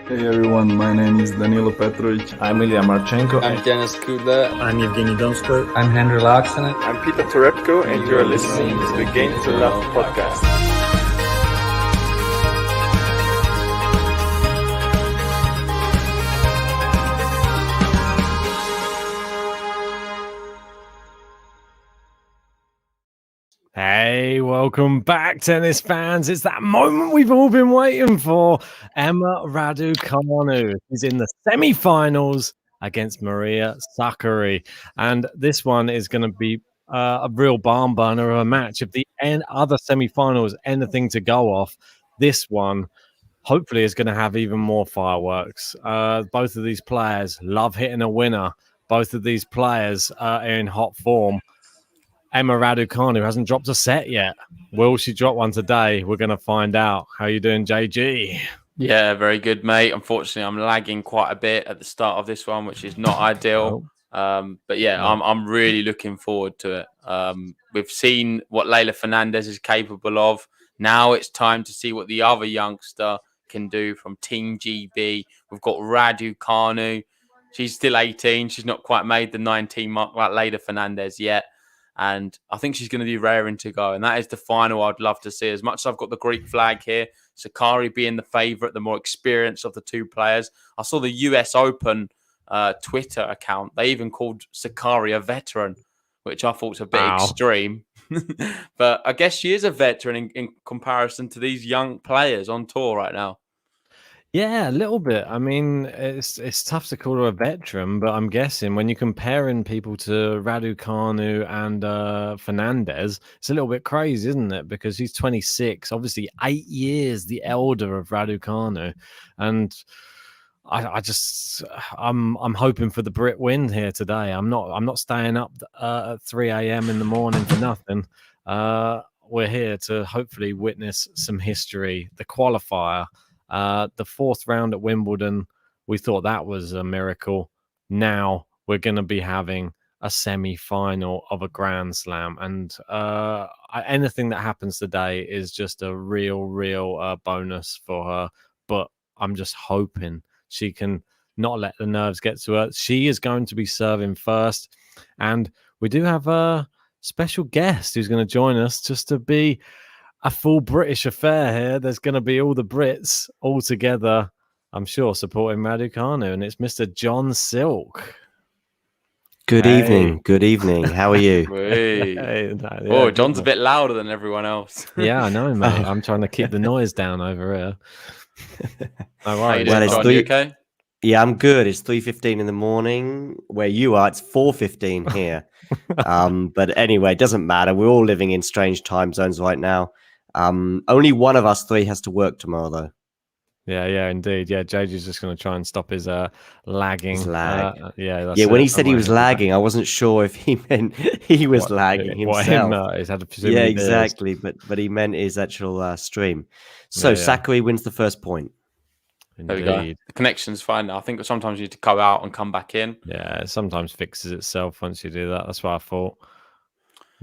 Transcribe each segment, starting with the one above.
Hey everyone, my name is Danilo Petrovic. I'm Ilya Marchenko. I'm Denis Kudla. I'm Evgeny Donskoy. I'm Henry Laaksonen. I'm Peter Torebko, and you are listening to the Game to Love podcast. Hey, welcome back, tennis fans. It's that moment we've all been waiting for. Emma Raducanu is in the semi-finals against Maria Sakkari. And this one is going to be a real barn burner of a match. If the other semi-finals anything to go off, this one hopefully is going to have even more fireworks. Both of these players love hitting a winner. Both of these players are in hot form. Emma Raducanu hasn't dropped a set yet. Will she drop one today? We're going to find out. How you doing, JG? Yeah, very good, mate. Unfortunately, I'm lagging quite a bit at the start of this one, which is not ideal. But yeah, I'm really looking forward to it. We've seen what Leylah Fernandez is capable of. Now it's time to see what the other youngster can do from Team GB. We've got Raducanu. She's still 18. She's not quite made the 19 mark like Leylah Fernandez yet. And I think she's going to be raring to go. And that is the final I'd love to see. As much as I've got the Greek flag here, Sakkari being the favourite, the more experienced of the two players. I saw the US Open Twitter account. They even called Sakkari a veteran, which I thought was a bit extreme. But I guess she is a veteran in comparison to these young players on tour right now. Yeah, a little bit. I mean, it's tough to call her a veteran, but I'm guessing when you're comparing people to Raducanu and Fernandez, it's a little bit crazy, isn't it? Because he's 26, obviously 8 years the elder of Raducanu, and I'm hoping for the Brit win here today. I'm not staying up at 3 a.m. in the morning for nothing. We're here to hopefully witness some history. The qualifier. The fourth round at Wimbledon, we thought that was a miracle. Now we're going to be having a semi-final of a Grand Slam. And anything that happens today is just a real bonus for her. But I'm just hoping she can not let the nerves get to her. She is going to be serving first. And we do have a special guest who's going to join us just to be a full British affair here. There's going to be all the Brits all together, I'm sure, supporting Raducanu, and it's Mr. John Silk. Good evening. Good evening. How are you? John's a bit louder than everyone else. Yeah, I know, mate. I'm trying to keep the noise down over here. All right. Well, it's John, you okay? Yeah, I'm good. It's 3:15 in the morning. Where you are, it's 4:15 here. But anyway, it doesn't matter. We're all living in strange time zones right now. Only one of us three has to work tomorrow, though. Yeah, indeed. Yeah, JJ's just going to try and stop his lagging. His lag. When he said he was lagging, I wasn't sure if he meant he was lagging himself. He's had yeah, exactly. But he meant his actual stream. So Sakkari wins the first point. There we go. The connection's fine now. I think sometimes you need to go out and come back in. Yeah, it sometimes fixes itself once you do that. That's what I thought.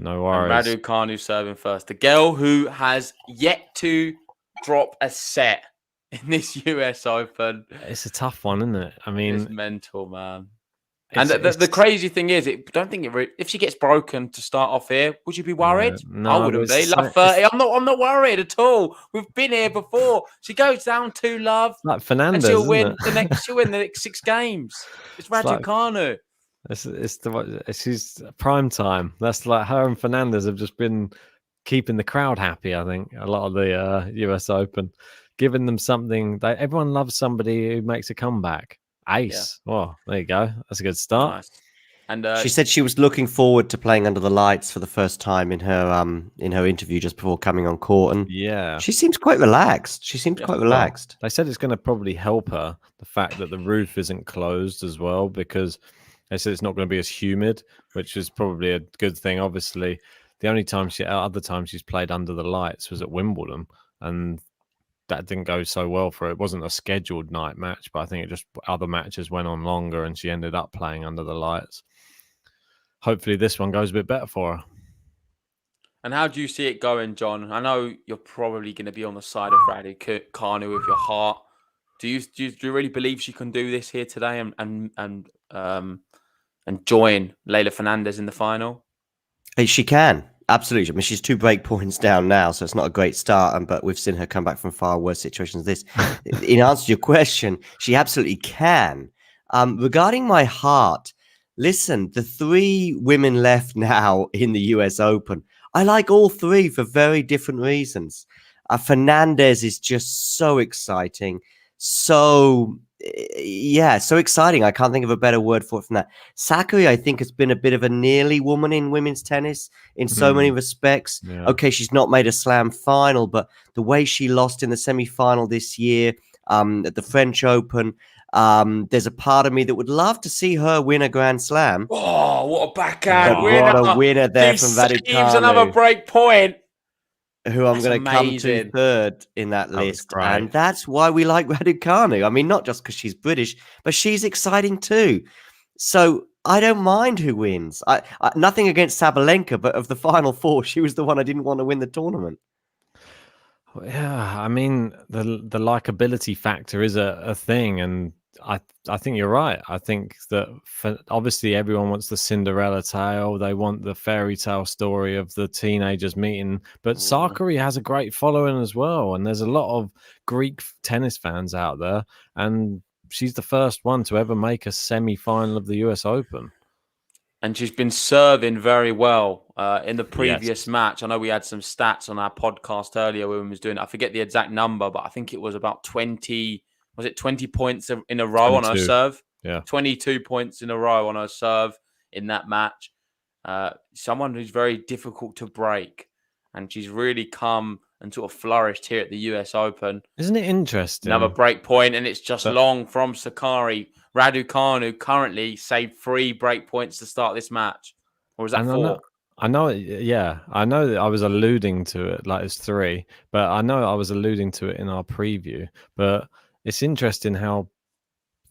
No worries. And Raducanu serving first. The girl who has yet to drop a set in this US Open. It's a tough one, isn't it? I mean, it's mental, man. And the crazy thing is, if she gets broken to start off here, would you be worried? No, I wouldn't be. Love 30. I'm not worried at all. We've been here before. She goes down 2-love. Like Fernandez, and she'll win the next 6 games. It's Raducanu. She's prime time. That's like her and Fernandez have just been keeping the crowd happy. I think a lot of the US Open, giving them something. Everyone loves somebody who makes a comeback. Ace. Yeah. Oh, there you go. That's a good start. Nice. And she said she was looking forward to playing under the lights for the first time in her interview just before coming on court. And she seems quite relaxed. They said it's going to probably help her, the fact that the roof isn't closed as well, because they said it's not going to be as humid, which is probably a good thing. Obviously, the only time other time she's played under the lights was at Wimbledon, and that didn't go so well for her. It wasn't a scheduled night match, but I think other matches went on longer and she ended up playing under the lights. Hopefully this one goes a bit better for her. And how do you see it going, John? I know you're probably going to be on the side of Raducanu with your heart. Do you really believe she can do this here today and join Leylah Fernandez in the final? She can. Absolutely. I mean, she's 2 break points down now, so it's not a great start. But we've seen her come back from far worse situations than this. In answer to your question, she absolutely can. Regarding my heart, listen, the 3 women left now in the US Open, I like all 3 for very different reasons. Fernandez is just so exciting. So exciting. I can't think of a better word for it than that. Sakkari, I think, has been a bit of a nearly woman in women's tennis in so many respects. Yeah. Okay, she's not made a slam final, but the way she lost in the semi-final this year at the French Open, there's a part of me that would love to see her win a Grand Slam. Oh, what a backhand But winner! what a winner there from Saves Raducanu. another break point. Who I'm That's going to come amazing. to third in that That was list. great. And that's why we like Raducanu. I mean, not just because she's British, but she's exciting too. So I don't mind who wins. I nothing against Sabalenka, but of the final 4, she was the one I didn't want to win the tournament. Yeah, I mean the likability factor is a thing, and I think you're right. I think that obviously everyone wants the Cinderella tale. They want the fairy tale story of the teenagers meeting. But Sakkari has a great following as well, and there's a lot of Greek tennis fans out there, and she's the first one to ever make a semi-final of the US Open. And she's been serving very well in the previous match. I know we had some stats on our podcast earlier when we was doing it. I forget the exact number, but I think it was about 20. Was it 20 points in a row 22. on her serve? Yeah. 22 points in a row on her serve in that match. Someone who's very difficult to break. And she's really come and sort of flourished here at the US Open. Isn't it interesting? Another break point, and it's just long from Sakkari. Raducanu currently saved 3 break points to start this match. Or is that 4? I know, yeah. I know that I was alluding to it, like it's 3, but I know I was alluding to it in our preview. But it's interesting how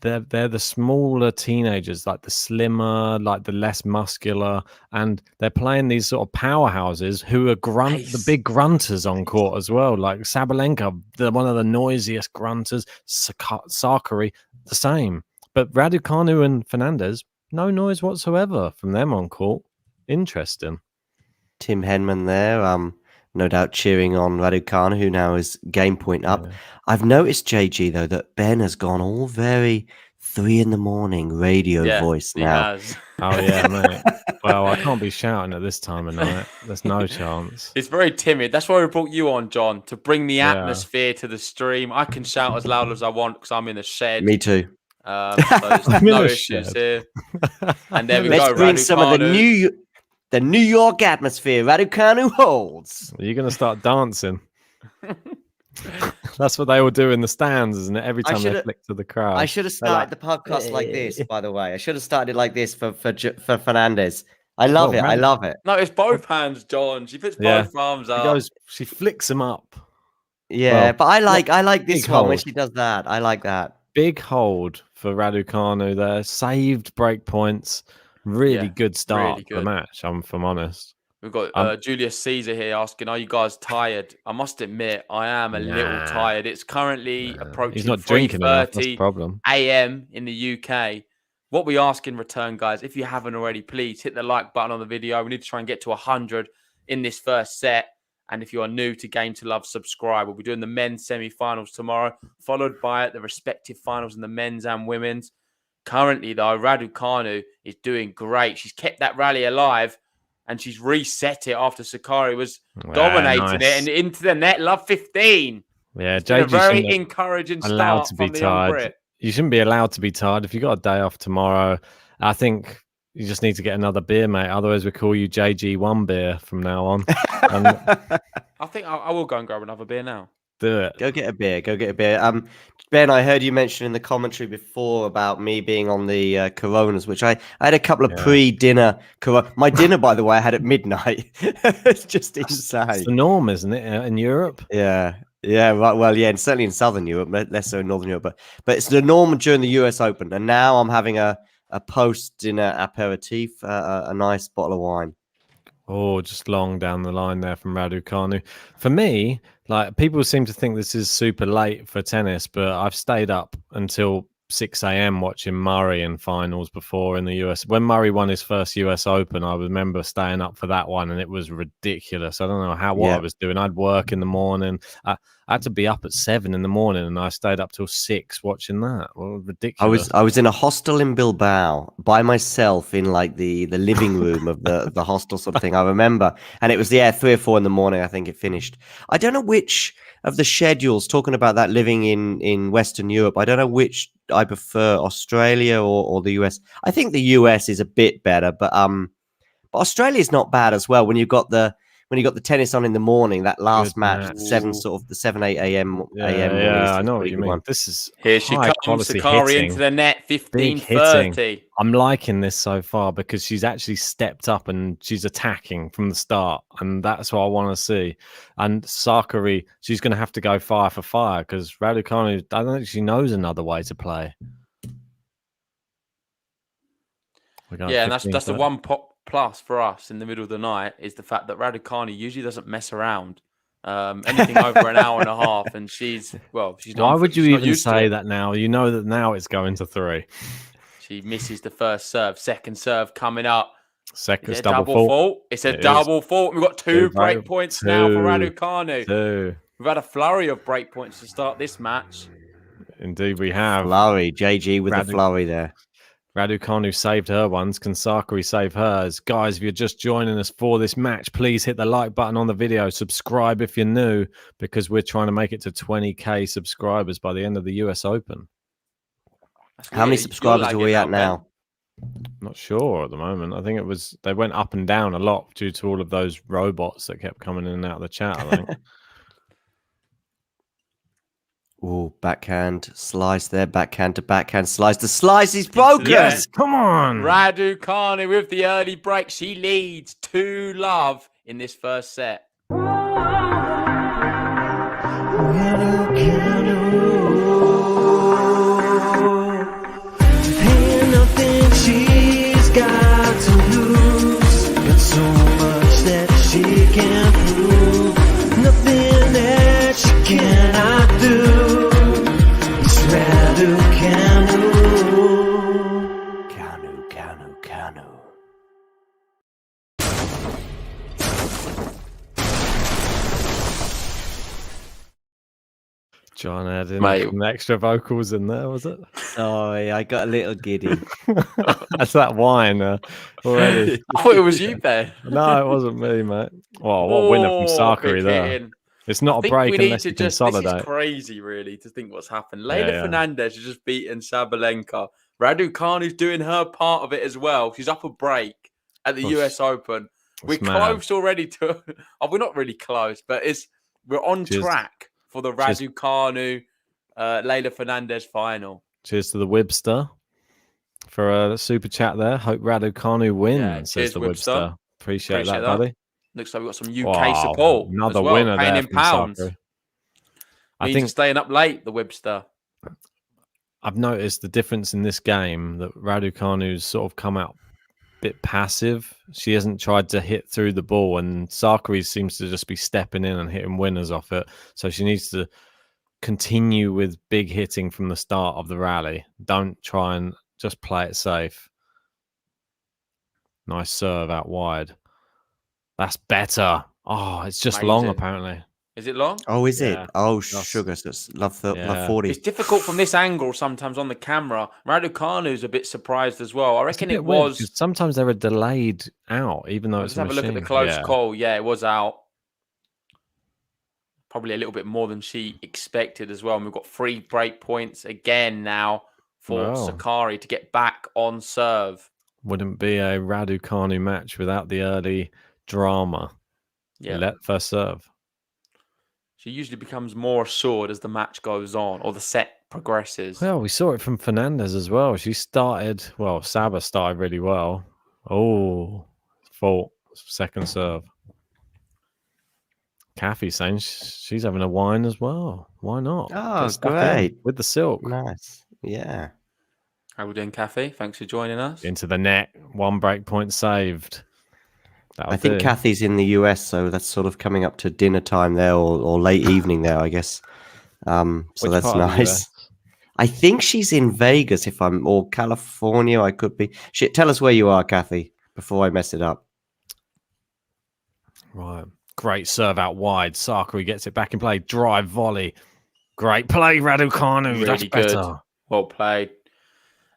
they're the smaller teenagers, like the slimmer, like the less muscular, and they're playing these sort of powerhouses who are the big grunters on court as well. Like Sabalenka, one of the noisiest grunters. Sakkari, the same. But Raducanu and Fernandez, no noise whatsoever from them on court. Interesting. Tim Henman there, no doubt cheering on Raducanu, who now is game point up. Yeah. I've noticed, JG, though, that Ben has gone all very 3 a.m. radio voice now. Has. Oh, yeah, mate. Well, I can't be shouting at this time of night. There's no chance. It's very timid. That's why we brought you on, John, to bring the atmosphere to the stream. I can shout as loud as I want because I'm in the shed. Me too. So there's no issues here. And there we go. Let's bring some of the New York atmosphere. Raducanu holds. Are you going to start dancing? That's what they all do in the stands, isn't it? Every time they flick to the crowd. I should have started the podcast like this, by the way. I should have started like this for Fernandez. I love it. I love it. No, it's both hands, John. She puts both arms up. She flicks them up. Yeah, but I like this one when she does that. I like that. Big hold for Raducanu there. Saved break points. Really good start to the match, if I'm honest. We've got Julius Caesar here asking, are you guys tired? I must admit, I am a little tired. It's currently approaching 3:30 a.m. in the UK. What we ask in return, guys, if you haven't already, please hit the like button on the video. We need to try and get to 100 in this first set. And if you are new to Game to Love, subscribe. We'll be doing the men's semi-finals tomorrow, followed by the respective finals in the men's and women's. Currently, though, Raducanu is doing great. She's kept that rally alive, and she's reset it after Sakkari was dominating it and into the net. Love 15. Yeah, JG, a very encouraging start from the young Brit. You shouldn't be allowed to be tired. If you've got a day off tomorrow, I think you just need to get another beer, mate. Otherwise, we call you JG1 beer from now on. I think I will go and grab another beer now. Do it. Go get a beer. Go get a beer. Ben, I heard you mention in the commentary before about me being on the Coronas, which I had a couple of pre-dinner. My dinner, by the way, I had at midnight. It's just insane. It's the norm, isn't it, in Europe? Yeah. Yeah, right. Well, yeah, and certainly in Southern Europe, less so in Northern Europe. But it's the norm during the US Open. And now I'm having a post-dinner aperitif, a nice bottle of wine. Oh, just long down the line there from Raducanu. For me, like people seem to think this is super late for tennis, but I've stayed up until 6 a.m. watching Murray in finals before in the US. When Murray won his first US Open, I remember staying up for that one, and it was ridiculous. I don't know what I was doing. I'd work in the morning. I had to be up at 7 in the morning, and I stayed up till 6 watching that. Well, ridiculous. I was in a hostel in Bilbao by myself in like the living room of the hostel sort of thing. I remember, and it was 3 or 4 in the morning. I think it finished. I don't know which of the schedules. Talking about that living in Western Europe, I don't know which I prefer, Australia or the US. I think the US is a bit better, but Australia is not bad as well. When you got the tennis on in the morning, that last match, the 7 8 a.m. Yeah, I know what you mean. One. This is here she comes, Sakkari hitting. into the net, 15-30. I'm liking this so far because she's actually stepped up and she's attacking from the start, and that's what I want to see. And Sakkari, she's going to have to go fire for fire because Raducanu, I don't think she knows another way to play. Yeah, and that's the one plus for us in the middle of the night is the fact that Raducanu usually doesn't mess around. Anything over an hour and a half, and she's Why would you even say that now? You know that now it's going to 3. She misses the first serve, second serve coming up. Second double fault. It's a double fault. We've got 2 break points now for Raducanu. We've had a flurry of break points to start this match. Indeed, we have. Flurry, JG with the flurry there. Raducanu saved her ones. Can Sakkari save hers? Guys, if you're just joining us for this match, please hit the like button on the video. Subscribe if you're new, because we're trying to make it to 20k subscribers by the end of the US Open. How many subscribers are we at now? Not sure at the moment. I think they went up and down a lot due to all of those robots that kept coming in and out of the chat, I think. Oh, backhand slice there, backhand to backhand slice. The slice is broken. Yes, come on. Raducanu with the early break. She leads 2-0 in this first set. Ain't nothing she's got to lose, but so much that she can't prove. Nothing that she cannot do. Raducanu. Canu. John added some extra vocals in there, was it? Sorry, I got a little giddy. That's that wine already. I thought it was you, Ben. No, it wasn't me, mate. Well, what winner from Sakkari there. It's not a break unless you consolidate. This is crazy, really, to think what's happened. Leylah Fernandez has just beaten Sabalenka. Raducanu's doing her part of it as well. She's up a break at the US Open. We're close already to... we're not really close, but we're on track for the Raducanu Leylah Fernandez final. Cheers to the Wibster for a super chat there. Hope Raducanu wins, says the Wibster. Appreciate that, buddy. Looks like we've got some UK support. Another as well, winner paying there in pounds. I think staying up late, the Webster. I've noticed the difference in this game that Raducanu's sort of come out a bit passive. She hasn't tried to hit through the ball, and Sakkari seems to just be stepping in and hitting winners off it. So she needs to continue with big hitting from the start of the rally. Don't try and just play it safe. Nice serve out wide. That's better. Oh, it's just long, apparently. Is it long? Oh, is it? Oh, sugar. So it's love 40. It's difficult from this angle sometimes on the camera. Raducanu's a bit surprised as well. I reckon it was... Weird, sometimes they're delayed out, even though it's a machine. Let's have a look at the close call. Yeah, it was out. Probably a little bit more than she expected as well. And we've got 3 break points again now for Sakkari to get back on serve. Wouldn't be a Raducanu match without the early drama. First serve. She usually becomes more assured as the match goes on or the set progresses. Well, we saw it from Fernandez as well. She started, Saba started really well. Oh, fault. Second serve. Kathy saying she's having a wine as well. Why not? Oh, great. With the silk. Nice. Yeah. How are we doing, Kathy? Thanks for joining us. Into the net. 1 break point saved. That'll I think do. Kathy's in the US, so that's sort of coming up to dinner time there, or late evening there, I guess. So Which that's part of the nice. US? I think she's in Vegas, or California. I could be. Tell us where you are, Kathy, before I mess it up. Right. Great serve out wide. Sakkari gets it back in play. Drive volley. Great play, Raducanu. Really That's good. better. Well played.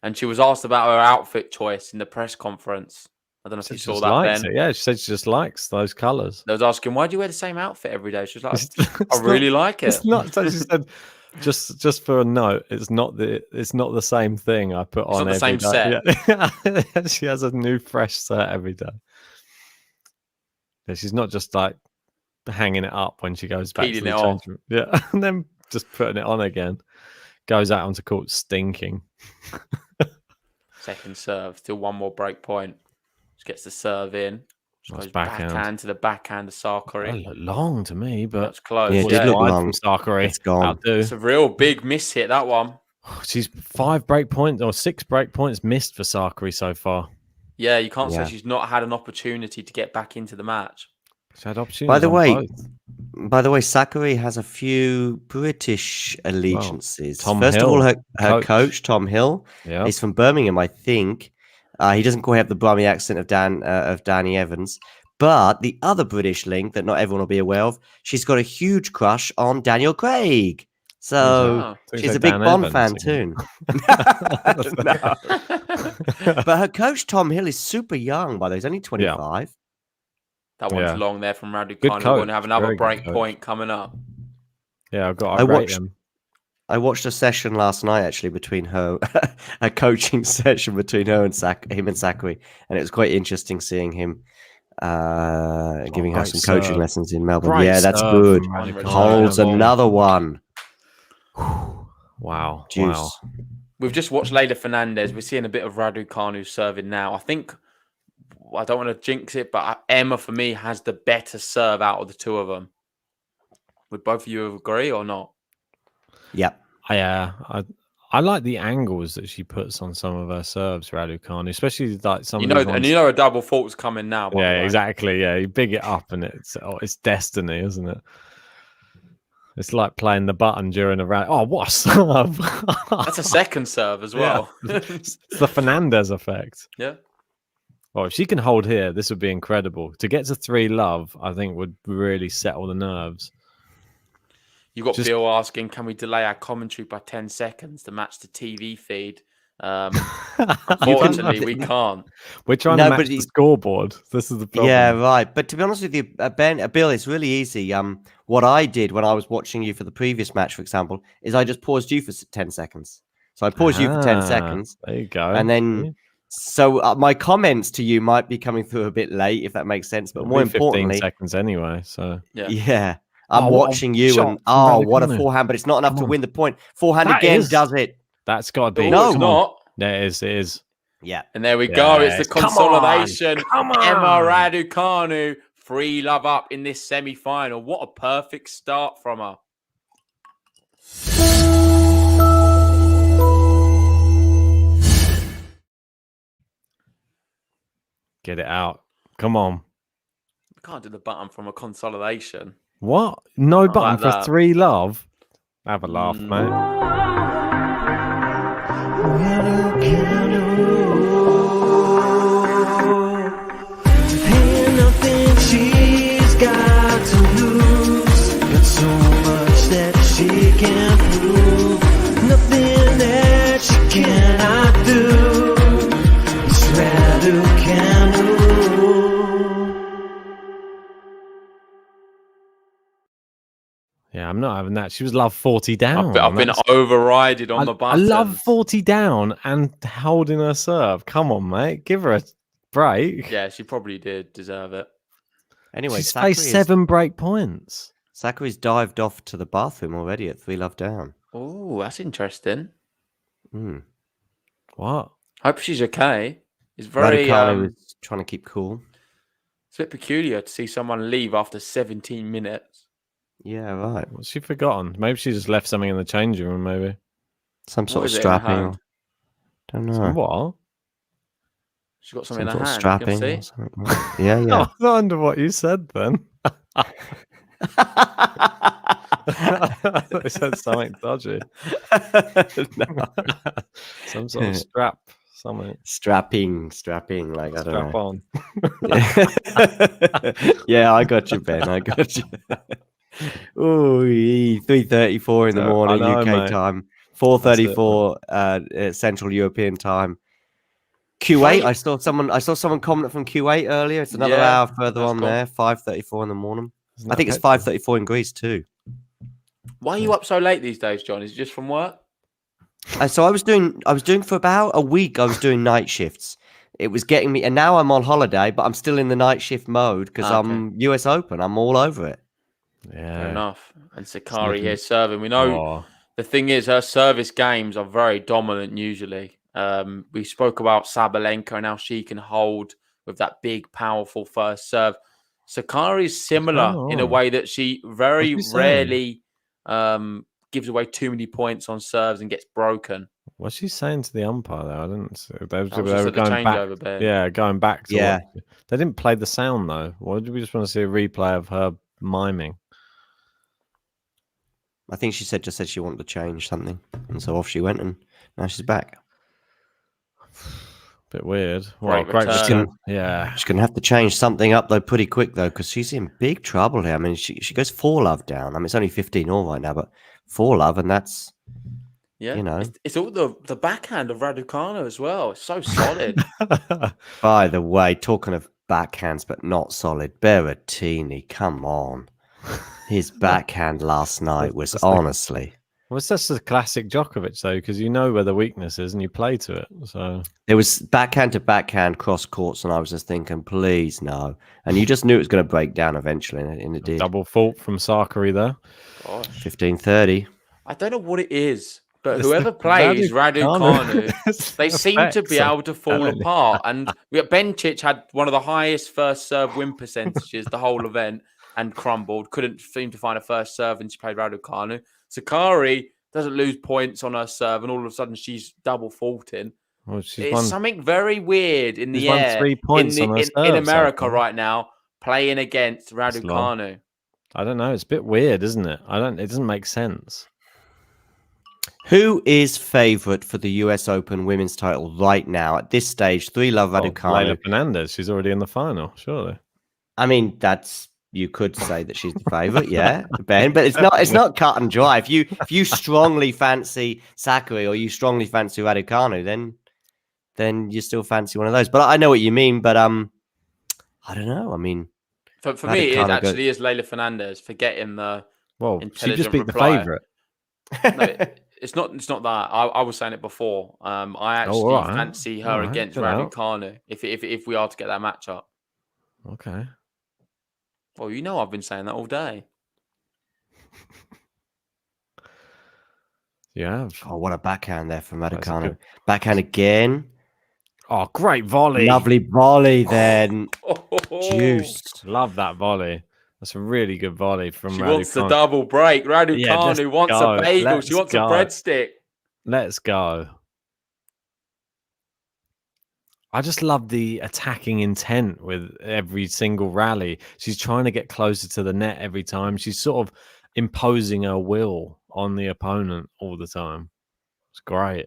And she was asked about her outfit choice in the press conference. I don't know if She you saw just that, likes Ben. it. Yeah, she said she just likes those colours. They was asking, why do you wear the same outfit every day? She was like, It's I really like it. It's not. So she said, just for a note, it's not the same thing I put It's on not the every same day. set. Yeah. She has a new fresh set every day. Yeah, she's not just like hanging it up when she goes back to Peeling the it off. change room. Yeah, and then just putting it on again. Goes out onto court stinking. Second serve, still one more break point. Just gets the serve in. Just Nice goes backhand. backhand to the backhand of Sakkari. That looked long to me, but That's close. Yeah, it was did look wide long. from Sakkari. It's gone. That'll do. It's a real big miss hit, that one. She's 5 break points or 6 break points missed for Sakkari so far. Yeah, you can't Yeah. say she's not had an opportunity to get back into the match. She's had opportunities. By the on way, both. Sakkari has a few British allegiances. Tom First of all, Hill, her coach, Tom Hill, Yeah. is from Birmingham, I think. He doesn't quite have the Brummy accent of Danny Evans. But the other British link that not everyone will be aware of, she's got a huge crush on Daniel Craig. So she's a big Bond fan too. No. But her coach, Tom Hill, is super young, by the way. He's only 25. That one's Yeah. long there from Good Raducanu. We're coach. going to have another Very good break coach. point coming up. Yeah, I've got I to rate watched- him. I watched a session last night, actually, between her, a coaching session between her and him and Sakkari, and it was quite interesting seeing him giving her great some coaching serve. lessons in Melbourne. Great yeah, that's serve good. from Raducanu. Holds another one. Wow. Juice. Wow. We've just watched Leylah Fernandez. We're seeing a bit of Raducanu serving now. I think, I don't want to jinx it, but Emma, for me, has the better serve out of the two of them. Would both of you agree or not? Yep. I like the angles that she puts on some of her serves, Raducanu, especially like some You of know, these and ones. you know a double fault's coming now. By the Yeah, way. exactly. Yeah, you big it up and it's destiny, isn't it? It's like playing the button during a round. Oh, what a serve! That's a second serve as well. It's the Fernandez effect. Yeah. Well, if she can hold here, this would be incredible. To get to 3-love, I think would really settle the nerves. You got Bill asking, can we delay our commentary by 10 seconds to match the TV feed? Unfortunately, we can't. We're trying to match the scoreboard. This is the problem. Yeah, right. But to be honest with you, Bill, it's really easy. What I did when I was watching you for the previous match, for example, is I just paused you for 10 seconds. So I paused you for 10 seconds. There you go. And then, so my comments to you might be coming through a bit late, if that makes sense. But more importantly, 15 seconds anyway. So yeah. I'm watching you, and what a forehand! But it's not enough to win the point. Forehand That again is. does it. That's got to be. No, it's not. There it is. It is. Yeah. And there we go. It's the consolidation. Come on. Emma Raducanu, 3-love up in this semi-final. What a perfect start from her. Get it out. Come on. We can't do the button from a consolidation. What? No Not button like for that. 3-love? Have a laugh, mate. Ain't nothing she's got to lose, but so much that she can prove. Nothing that she cannot do. It's Raducanu. Yeah, I'm not having that. She was love 40 down. I've been overrided on the I button. love 40 down and holding her serve. Come on, mate. Give her a break. Yeah, she probably did deserve it. Anyway, She's faced 7 break points. Sakkari's dived off to the bathroom already at 3-love down. Oh, that's interesting. What? Hope she's okay. It's very Raducanu is trying to keep cool. it's a bit peculiar to see someone leave after 17 minutes. Yeah, right. What's she forgotten? Maybe she just left something in the changing room, maybe. Some sort of is it in her strapping. hand? Don't know. Some what? She's got something Some in her sort of hand. You can strapping or see. something. Yeah, yeah. I wonder what you said then. They said something dodgy. No. Some sort of strap, something. Strapping. Like I Strap don't on. know. Yeah, I got you, Ben. I got you. Oh, 3:34 in the I morning know, UK mate. time, That's it, 4:34 Central European time. Kuwait. I saw someone comment from Kuwait earlier. It's another hour further on there. 5:34 in the morning. Isn't I think that it's petrol? 5:34 in Greece too. Why are you up so late these days, John? Is it just from work? So I was doing for about a week. I was doing night shifts. It was getting me, and now I'm on holiday, but I'm still in the night shift mode because I'm US Open. I'm all over it. Yeah. Fair enough. And Sakkari nothing- here serving. We know Oh, the thing is her service games are very dominant usually. We spoke about Sabalenka and how she can hold with that big, powerful first serve. Sakkari is similar in a way that she very What's she saying? rarely gives away too many points on serves and gets broken. what's she saying to the umpire there? I didn't see. They That was were just at the going back. changeover bit. Yeah, going back to Yeah. They didn't play the sound though. Why did we just want to see a replay of her miming? I think she just said she wanted to change something, and so off she went, and now she's back. Bit weird. Great Great return. return. Yeah. She's gonna have to change something up though pretty quick though, because she's in big trouble here. I mean, she goes 4-love down. I mean, it's only 15-all right now, but 4-love, and that's Yeah, you know. it's all the backhand of Raducanu as well. It's so solid. By the way, talking of backhands but not solid, Berrettini, come on. His backhand last night was honestly. Well, it's just a classic Djokovic though, because you know where the weakness is and you play to it. So It was backhand to backhand cross courts, and I was just thinking, please no. And you just knew it was going to break down eventually, and it did. double fault from Sakkari there. Gosh. 15-30. I don't know what it is, but It's whoever the plays Raducanu. Raducanu, they seem to be able to fall apart. And Bencic had one of the highest first serve win percentages the whole event and crumbled. Couldn't seem to find a first serve, and she played Raducanu. Sakkari doesn't lose points on her serve, and all of a sudden she's double faulting. Well, It's something very weird in the she's won air 3 points on her in serve, America so far. right now, playing against Raducanu. I don't know. It's a bit weird, isn't it? It doesn't make sense. Who is favourite for the US Open women's title right now at this stage? 3-love Raducanu. Leylah Fernandez. She's already in the final, surely. I mean, you could say that she's the favourite, yeah, Ben, but it's not cut and dry. If you strongly fancy Sakkari or you strongly fancy Raducanu, then you still fancy one of those. But I know what you mean. But I don't know. I mean, for me, it actually is Leylah Fernandez for getting the she just beat reply. the favourite. No, it's not that. I was saying it before. I actually fancy her against Raducanu if we are to get that matchup. Okay. Well, you know I've been saying that all day. Yeah. Oh, what a backhand there from Raducanu. Backhand again. Oh, great volley. Lovely volley then. Juice. Love that volley. That's a really good volley from She Raducanu. wants the double break. Raducanu wants a bagel. She wants a breadstick. Let's go. I just love the attacking intent with every single rally. She's trying to get closer to the net every time. She's sort of imposing her will on the opponent all the time. It's great.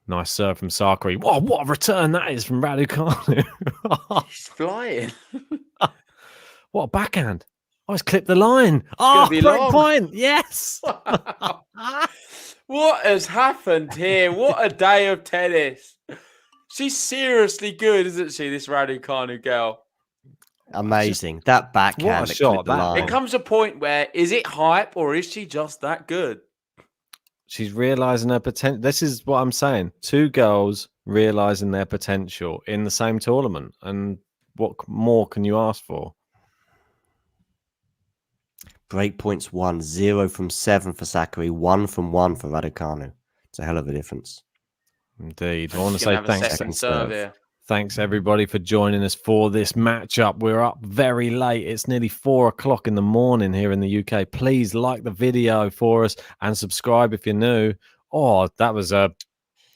Nice serve from Sakkari. Whoa, what a return that is from Raducanu. She's flying. What a backhand. Oh, it's clipped the line. Oh, break point. Yes. What has happened here? What a day of tennis. She's seriously good, isn't she, this Raducanu girl? Amazing. That backhand. What a shot. It comes a point where, is it hype or is she just that good? She's realizing her potential. This is what I'm saying. 2 girls realizing their potential in the same tournament. And what more can you ask for? Break points 1, 0 from 7 for Sakkari, 1 from 1 for Raducanu. It's a hell of a difference. Indeed. I want to say thanks. Here. Thanks everybody for joining us for this matchup. We're up very late. It's nearly 4 o'clock in the morning here in the UK. Please like the video for us and subscribe if you're new. Oh, that was a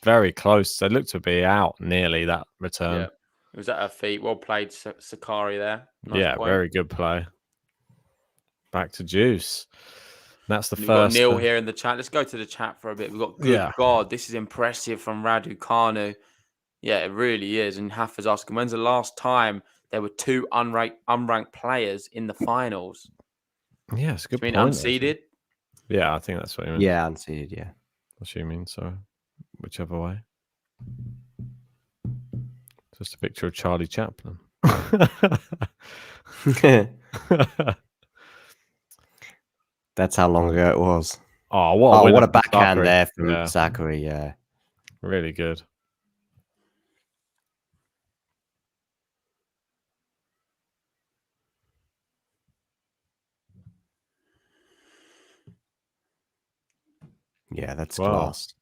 very close. They looked to be out nearly that return. Yeah, it was at her feet. Well played, Sakkari there. Nice Yeah, point. very good play. Back to Juice. That's the We've got first. Neil here in the chat. Let's go to the chat for a bit. We've got good God, this is impressive from Raducanu. Yeah, it really is. And Haffer's asking, when's the last time there were 2 unranked players in the finals? Yeah, it's a good Do you point. mean unseeded? Yeah, I think that's what you mean. Yeah, unseeded, yeah. What you mean, sorry. Whichever way. Just a picture of Charlie Chaplin. That's how long ago it was. Oh, What a from backhand Sakkari. there from Yeah, Sakkari, yeah. really good. Yeah, that's Wow. class.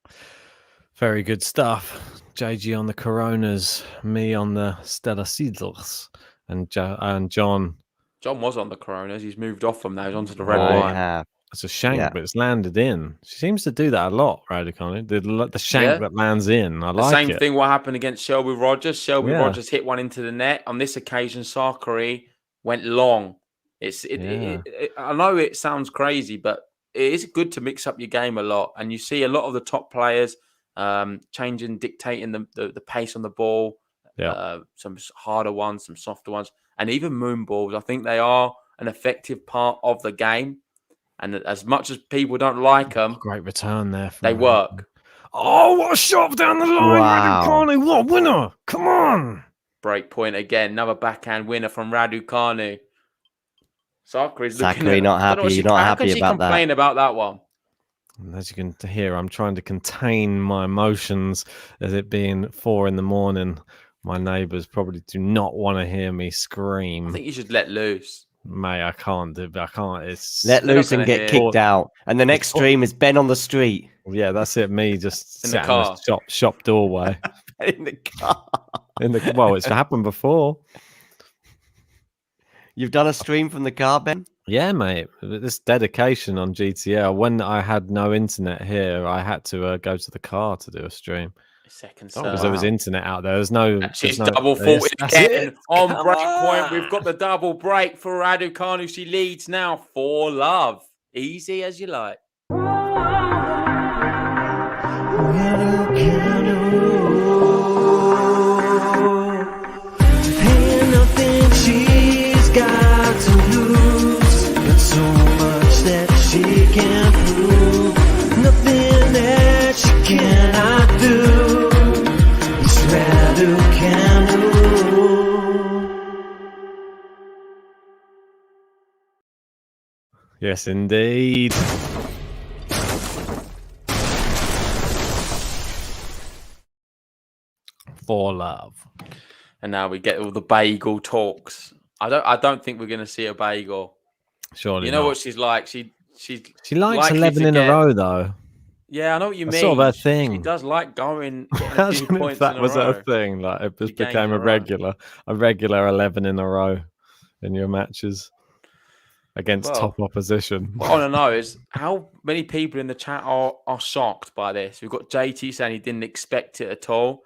Very good stuff. JG on the Coronas, me on the Stella Seedlers, and John. John was on the Coronas. He's moved off from now. He's onto the red I wine. have. It's a shank, Yeah. but it's landed in. She seems to do that a lot, Raducanu. The shank that lands in. I The like same it. thing what happened against Shelby Rogers. Shelby Yeah. Rogers hit one into the net. On this occasion, Sakkari went long. I know it sounds crazy, but it is good to mix up your game a lot. And you see a lot of the top players changing, dictating the pace on the ball. Yeah. Some harder ones, some softer ones, and even moon balls. I think they are an effective part of the game. And as much as people don't like them, Great return there. they work. Oh, what a shot down the line, Wow. Raducanu. What a winner. Come on. Break point again. Another backhand winner from Raducanu. Sakkari's looking Sakkari at, not I don't know happy. what Not how happy can she about that. complain about that one? And as you can hear, I'm trying to contain my emotions as it being 4 a.m. My neighbours probably do not want to hear me scream. I think you should let loose. Mate, I can't. It's Let They're not loose and gonna get hear. kicked out. And the next stream is Ben on the street. Yeah, that's it. Me just In the sat car. in the shop doorway. In the car. Well, it's happened before. You've done a stream from the car, Ben? Yeah, mate. This dedication on GTL. When I had no internet here, I had to go to the car to do a stream. Second Because serve. there was internet out there. There's no. She's there's no double yes, faulted that's again. it. On Come break point, on. we've got the double break for Raducanu. She leads now 4-love. Easy as you like. Ain't nothing she's got to lose, but so much that she can prove. Nothing that she cannot do. It's Raducanu. Yes, indeed. For love. And now we get all the bagel talks. I don't think we're going to see a bagel. Surely, You know not. what she's like. She She likes likely 11 to in get- a row, though. Yeah, I know what you That's mean. sort of her She thing. does like getting a few Imagine if points that in was a row. her thing. Like it just games became in a regular 11 in a row in your matches against Well, top opposition. What I want to know is how many people in the chat are shocked by this. We've got JT saying he didn't expect it at all.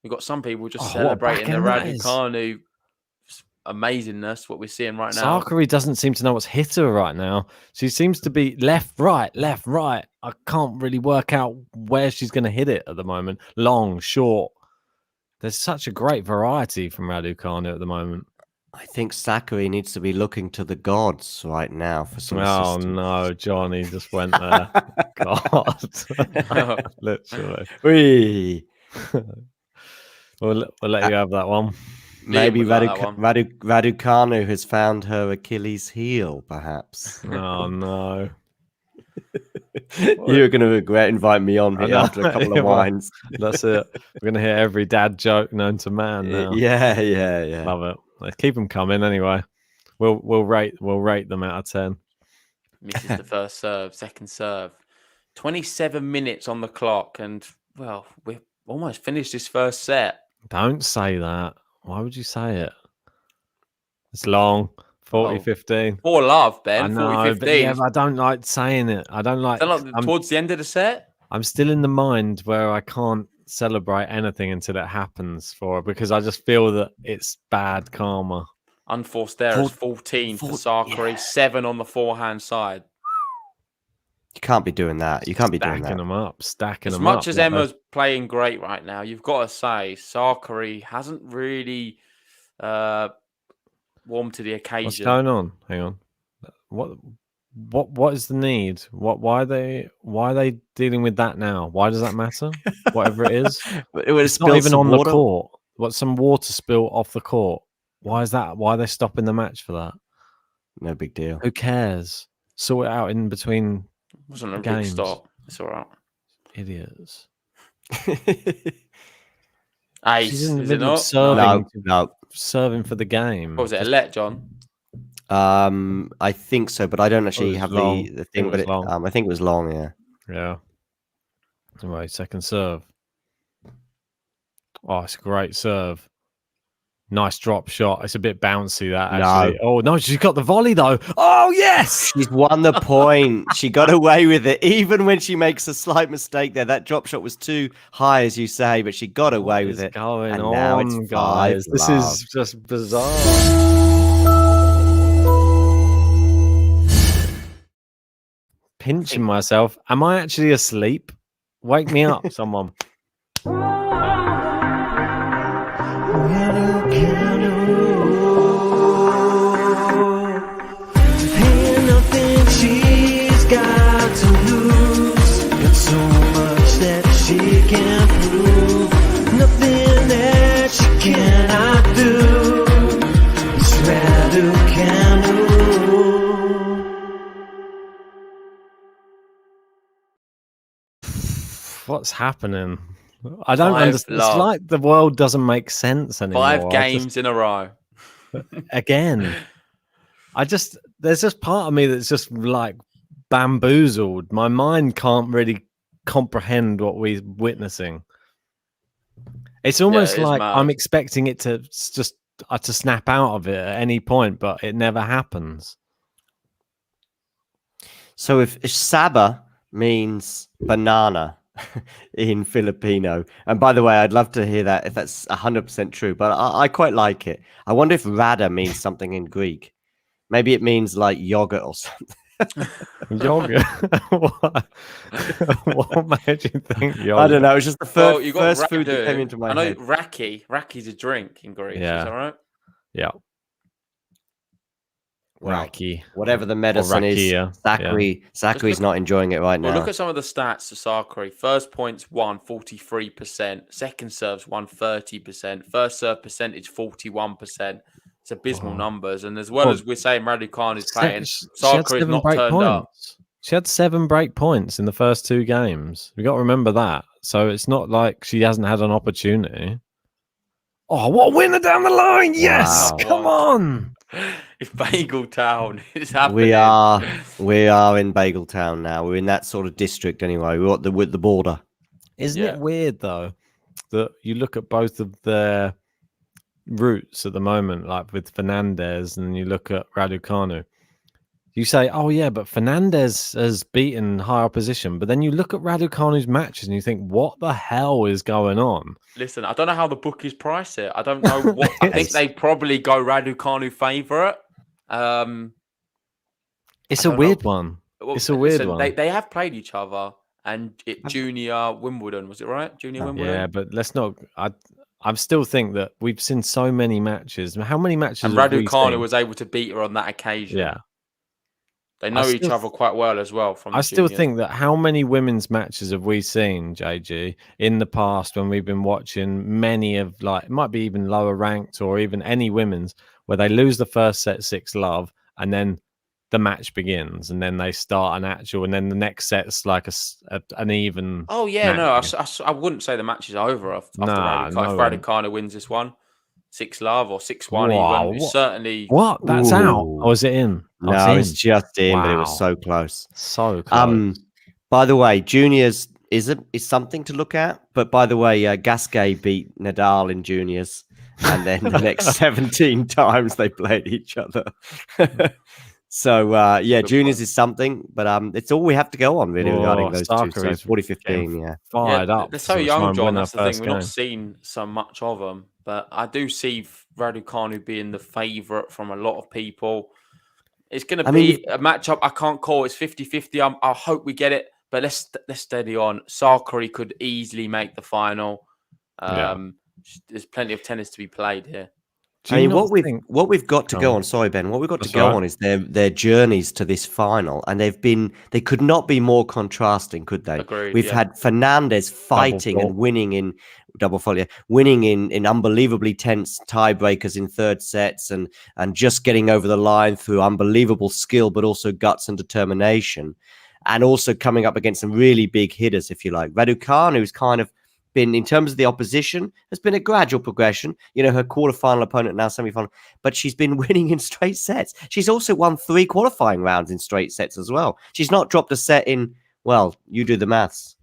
We've got some people just Oh, what a celebrating the backhand that is. Raducanu amazingness, what we're seeing right now. Sakkari doesn't seem to know what's hit her right now. She seems to be left, right. I can't really work out where she's going to hit it at the moment. Long, short. There's such a great variety from Raducanu at the moment. I think Sakkari needs to be looking to the gods right now for some Oh assistance. no, Johnny just went there. God, literally. Whee! We'll let you have that one. Maybe was like that one. Raducanu has found her Achilles heel, perhaps. Oh no. You're going to regret inviting me on here after a couple of Well, wines. That's it. We're gonna hear every dad joke known to man now. Yeah. Love it. Let's keep them coming anyway. We'll rate them out of 10. Misses the first serve, second serve. 27 minutes on the clock, and well, we've almost finished this first set. Don't say that. Why would you say it? It's long. 40-15. 4-love, I Ben. know, 40-15. but yeah, but I don't like saying it. I don't like. Is that not towards the end of the set? I'm still in the mind where I can't celebrate anything until it happens for her because I just feel that it's bad karma. Unforced errors, 14 for Sakkari, 7 on the forehand side. You can't be doing that. You can't be doing Stacking that. them up, stacking As them up. much as Emma's playing great right now, you've got to say Sakkari hasn't really warmed to the occasion. What's going on? Hang on. What is the need? Why are they dealing with that now? Why does that matter? Whatever it is. It's not even on water. the court. What's some water spill off the court? Why is that? Why are they stopping the match for that? No big deal. Who cares? Sort it out in between. It wasn't a games. big stop. It's all right. Idiots. Ace, She's in the is it middle of not? serving, No. serving for the game. What was it, a let, John? I think so, but I don't actually was have long. the thing. But long. I think it was long. Yeah. Yeah. Anyway, second serve. Oh, it's a great serve. Nice drop shot. It's a bit bouncy, that actually. No. Oh, no, she's got the volley, though. Oh, yes. She's won the point. She got away with it. Even when she makes a slight mistake there, that drop shot was too high, as you say, but she got away with it. Going and on, now it's guys. This love. is just bizarre. Pinching myself. Am I actually asleep? Wake me up, someone. Ain't nothing she's got to lose, got so much that she can't prove, nothing that she cannot do. It's Raducanu. What's happening? I don't 5 understand. It's love. like the world doesn't make sense anymore. 5 games in a row. Again. There's just part of me that's just like bamboozled. My mind can't really comprehend what we're witnessing. It's almost it is like mad. I'm expecting it to just to snap out of it at any point, but it never happens. So if Saba means banana in Filipino, and by the way, I'd love to hear that if that's 100% true, but I quite like it. I wonder if Rada means something in Greek. Maybe it means like yogurt or something. Yogurt? What made you think yogurt? I don't know. It was just the first, you got first food that Radu. came into my I know head. raki. Raki's a drink in Greece. Yeah. Is that right? Yeah. Well, Racky. whatever the medicine is, rakia, Sakkari's not enjoying it right Well, now. look at some of the stats to Sakkari. First points won 43%. Second serves won 30%. First serve percentage 41%. It's abysmal numbers. And as well as we're saying Raducanu is playing, Sakkari's not turned up. She had 7 break points in the first 2 games. We got to remember that. So it's not like she hasn't had an opportunity. Oh, what a winner down the line! Yes, Wow. come on. It's Bagel Town. It's happening. We are in Bagel Town now. We're in that sort of district anyway. We're at the border. Isn't Yeah. it weird though that you look at both of their routes at the moment, like with Fernandez, and you look at Raducanu? You say, "Oh yeah, but Fernandez has beaten high opposition," but then you look at Raducanu's matches and you think, "What the hell is going on?" Listen, I don't know how the bookies price it. I don't know what. I think they probably go Raducanu favourite. It's I a don't weird know. one. Well, It's a weird listen, one. They have played each other, and Junior Wimbledon, was it right? Junior Wimbledon. Yeah, but let's not. I still think that we've seen so many matches. How many matches? And have we Raducanu seen? was able to beat her on that occasion. Yeah, They know each other quite well as well. From I the still juniors. think that how many women's matches have we seen, JG, in the past when we've been watching many of, like, it might be even lower ranked or even any women's, where they lose the first set 6-love and then the match begins and then they start an actual and then the next set's like an even. Oh yeah, no, match. I wouldn't say the match is over after Nah, Raducanu. no If one. Raducanu wins this one, 6-love or 6-1 Wow, even, it's what? certainly. What? That's out. Ooh. Or is it in? Oh, No, it's it's just in, but it was Wow. so close. so close. By the way, juniors is something to look at. But by the way, Gasquet beat Nadal in juniors, and then the next 17 times they played each other. So Good juniors point. is something, but it's all we have to go on really regarding Oh, those two. So Sakkari's 40-15, yeah. fired up they're to so sort of try young, and John. win her That's the thing. first We're game. not seeing so much of them, but I do see Raducanu being the favourite from a lot of people. It's going to be a matchup I can't call. It's 50-50. I hope we get it, but let's steady on. Sakkari could easily make the final. There's plenty of tennis to be played here. Do you not what think? we've got to Oh, go on. Sorry, Ben. What we've got to that's go right. on is their journeys to this final, and they could not be more contrasting, could they? Agreed. We've Yeah. had Fernandez fighting fault. and winning in double fault, winning in unbelievably tense tiebreakers in third sets, and just getting over the line through unbelievable skill, but also guts and determination, and also coming up against some really big hitters, if you like. Raducanu's kind of been, in terms of the opposition, has been a gradual progression. Her quarterfinal opponent, now semifinal, but she's been winning in straight sets. She's also won 3 qualifying rounds in straight sets as well. She's not dropped a set in, well, you do the maths.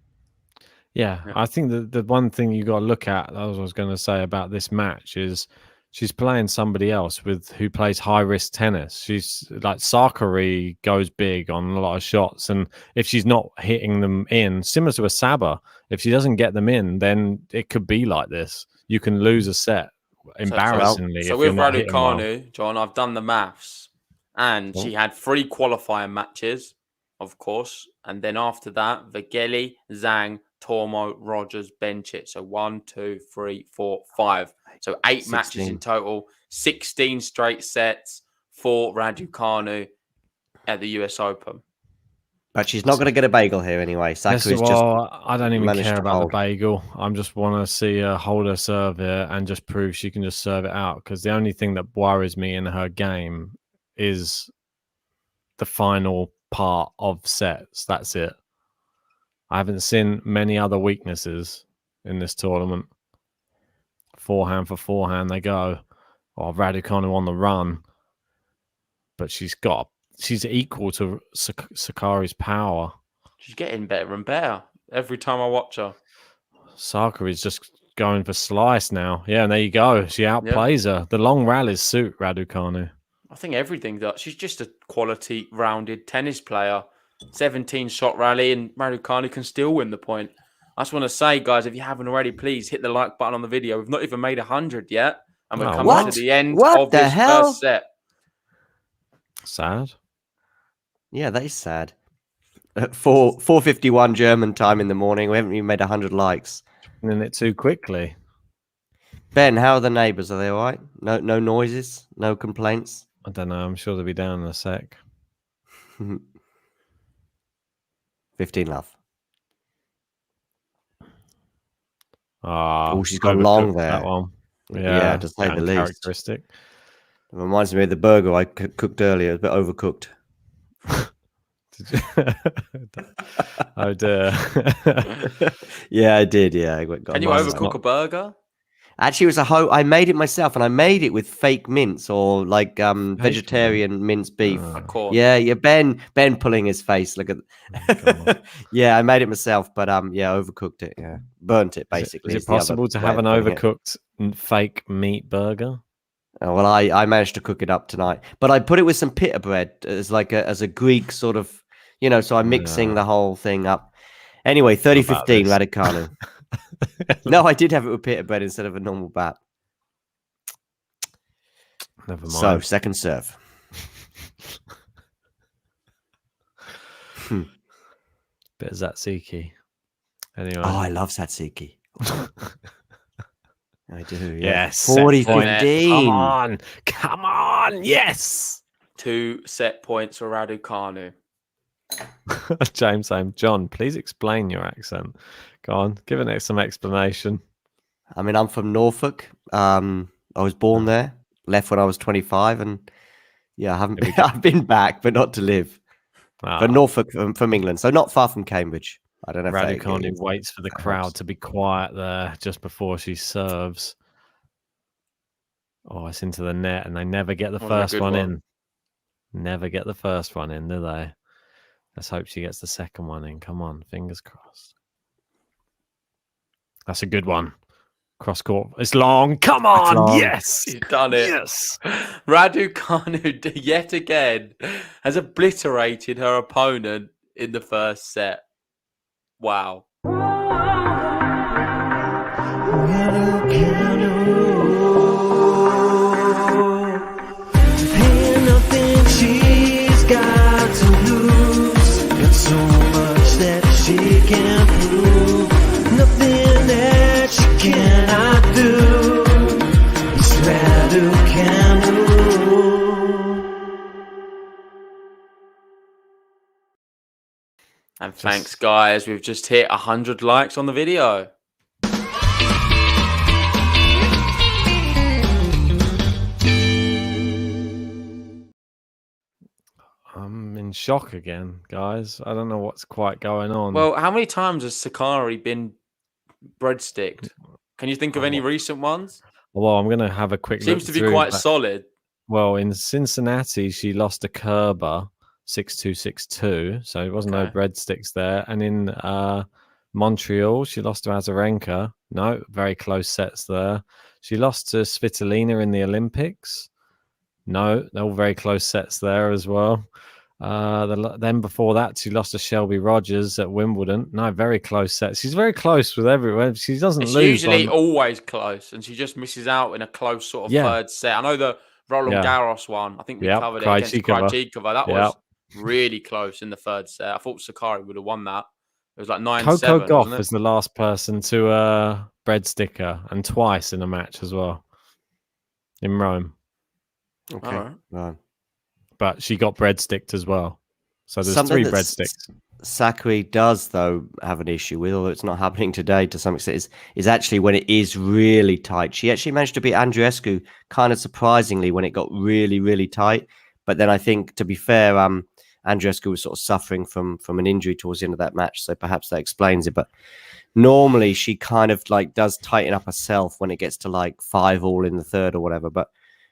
Yeah, I think the one thing you got to look at, as I was going to say about this match, is she's playing somebody else who plays high risk tennis. She's like Sakkari goes big on a lot of shots, and if she's not hitting them in, similar to a Saber, if she doesn't get them in, then it could be like this. You can lose a set embarrassingly So if with you're not hitting well. Raducanu, John, I've done the maths, and she had 3 qualifying matches, of course, and then after that, Vegeli, Zhang, Tormo, Rogers, Benchit. So 1, 2, 3, 4, 5. So 8 matches in total, 16 straight sets for Raducanu at the US Open. But she's not going to get a bagel here anyway. Sakkari's I don't even managed care to about hold. the bagel. I just want to see her hold her serve here and just prove she can just serve it out. Because the only thing that worries me in her game is the final part of sets. That's it. I haven't seen many other weaknesses in this tournament. Forehand for forehand, they go. Oh, Raducanu on the run. But she's equal to Sakkari's power. She's getting better and better every time I watch her. Sakkari's just going for slice now. Yeah, and there you go. She outplays her. The long rallies suit Raducanu. I think everything does. She's just a quality, rounded tennis player. 17 shot rally, and Raducanu can still win the point. I just want to say, guys, if you haven't already, please hit the like button on the video. We've not even made 100 yet, and we're coming to the end of this first set. Sad. Yeah, that is sad. 4:51 German time in the morning. We haven't even made 100 likes. And it too quickly. Ben, how are the neighbours? Are they all right? No noises? No complaints? I don't know. I'm sure they'll be down in a sec. 15 love. Oh, she's gone long there. That one. Yeah, to say the least. Characteristic. It reminds me of the burger I cooked earlier. It's a bit overcooked. Oh dear. Yeah, I did. Yeah, Can you overcook a burger? Actually, it was I made it myself, and I made it with fake mince or like vegetarian minced beef. Of course. Yeah. Ben pulling his face. Look at. Yeah, I made it myself, but overcooked it. Yeah, burnt it basically. Is it possible to have an overcooked fake meat burger? Oh, well, I managed to cook it up tonight, but I put it with some pita bread as a Greek sort of, so I'm mixing the whole thing up. Anyway, 30-15 Raducanu. No, I did have it with pita bread instead of a normal bat. Never mind. So, second serve. Bit of Tzatziki. Anyway. Oh, I love Tzatziki. I do, yeah. Yes. 40-15. Come on. Yes. 2 set points for Raducanu. James saying, John, please explain your accent. Go on, give it some explanation. I mean, I'm from Norfolk. I was born there, left when I was 25, and I've been back, but not to live. But Norfolk from England, so not far from Cambridge. I don't know. Raducanu waits for the crowd to be quiet there just before she serves. Oh, it's into the net, and they never get the first one in. Never get the first one in, do they? Let's hope she gets the second one in. Come on, fingers crossed. That's a good one. Cross court. It's long. Come on. long. Yes. He's done it. Yes. Raducanu yet again has obliterated her opponent in the first set. Wow. Ain't nothing she's got to lose, got so much that she can prove, nothing that she cannot do. It's Raducanu. And thanks, guys. We've just hit 100 likes on the video. I'm in shock again, guys. I don't know what's quite going on. Well, how many times has Sakkari been breadsticked? Can you think of any recent ones? Well, I'm going to have a quick Seems look to be through, quite but- solid. Well, in Cincinnati, she lost a Kerber 6-2, 6-2. So it wasn't no Okay. breadsticks there. And in Montreal, she lost to Azarenka. No, very close sets there. She lost to Svitolina in the Olympics. No, they're all very close sets there as well. Then before that, she lost to Shelby Rogers at Wimbledon. No, very close sets. She's very close with everyone. She doesn't It's lose. usually always close, and she just misses out in a close sort of third set. I know the Roland Garros one. I think we covered it against Krejcikova. That was really close in the third set. I thought Sakkari would have won that. It was like 9-7. Coco Gauff wasn't it? is the last person to breadsticker, and twice in a match as well in Rome. Okay. All right. Right. But she got breadsticked as well. So there's Something three that breadsticks. Sakkari does, though, have an issue with, although it's not happening today to some extent, is actually when it is really tight. She actually managed to beat Andreescu kind of surprisingly when it got really, really tight. But then I think, to be fair, Andreescu was sort of suffering from an injury towards the end of that match, so perhaps that explains it. But normally she kind of like does tighten up herself when it gets to like 5-all in the third or whatever. But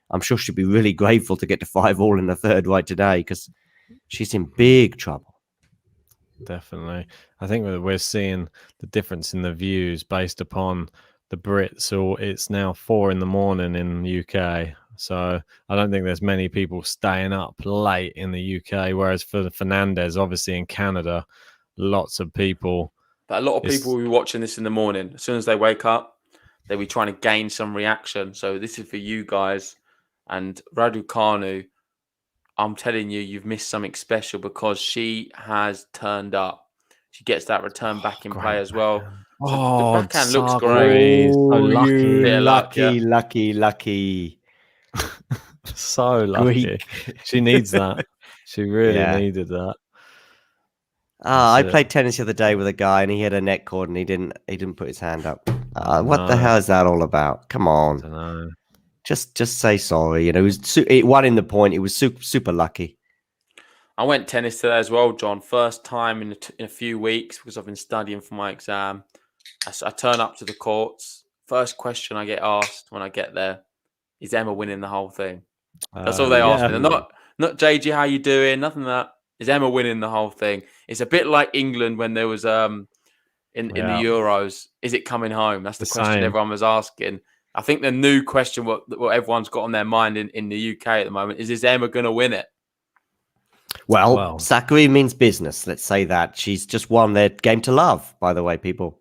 I'm sure she'd be really grateful to get to 5-all in the third right today, because she's in big trouble. Definitely. I think that we're seeing the difference in the views based upon the Brits, or it's now 4 a.m. in the UK. So I don't think there's many people staying up late in the UK, whereas for the Fernandez, obviously in Canada, lots of people. But a lot of people will be watching this in the morning. As soon as they wake up, they'll be trying to gain some reaction. So this is for you guys. And Raducanu, I'm telling you, you've missed something special, because she has turned up. She gets that return back in play as well. So the backhand looks great. So lucky. Bit of luck, yeah. Lucky. So lucky. Greek. She needs that. She really needed that. I played tennis the other day with a guy, and he had a net cord, and he didn't put his hand up. What the hell is that all about? Come on. I don't know. Just say sorry. You know, it won in the point. It was super lucky. I went tennis today as well, John. First time in a few weeks, because I've been studying for my exam. I turn up to the courts. First question I get asked when I get there is Emma winning the whole thing. That's all they ask me. They're not JG, how you doing? Nothing like that. Is Emma winning the whole thing? It's a bit like England when there was in the Euros. Is it coming home? That's the question everyone was asking. I think the new question, what everyone's got on their mind in the UK at the moment, is Emma going to win it? Well, Sakkari means business. Let's say that. She's just won their game to love, by the way, people.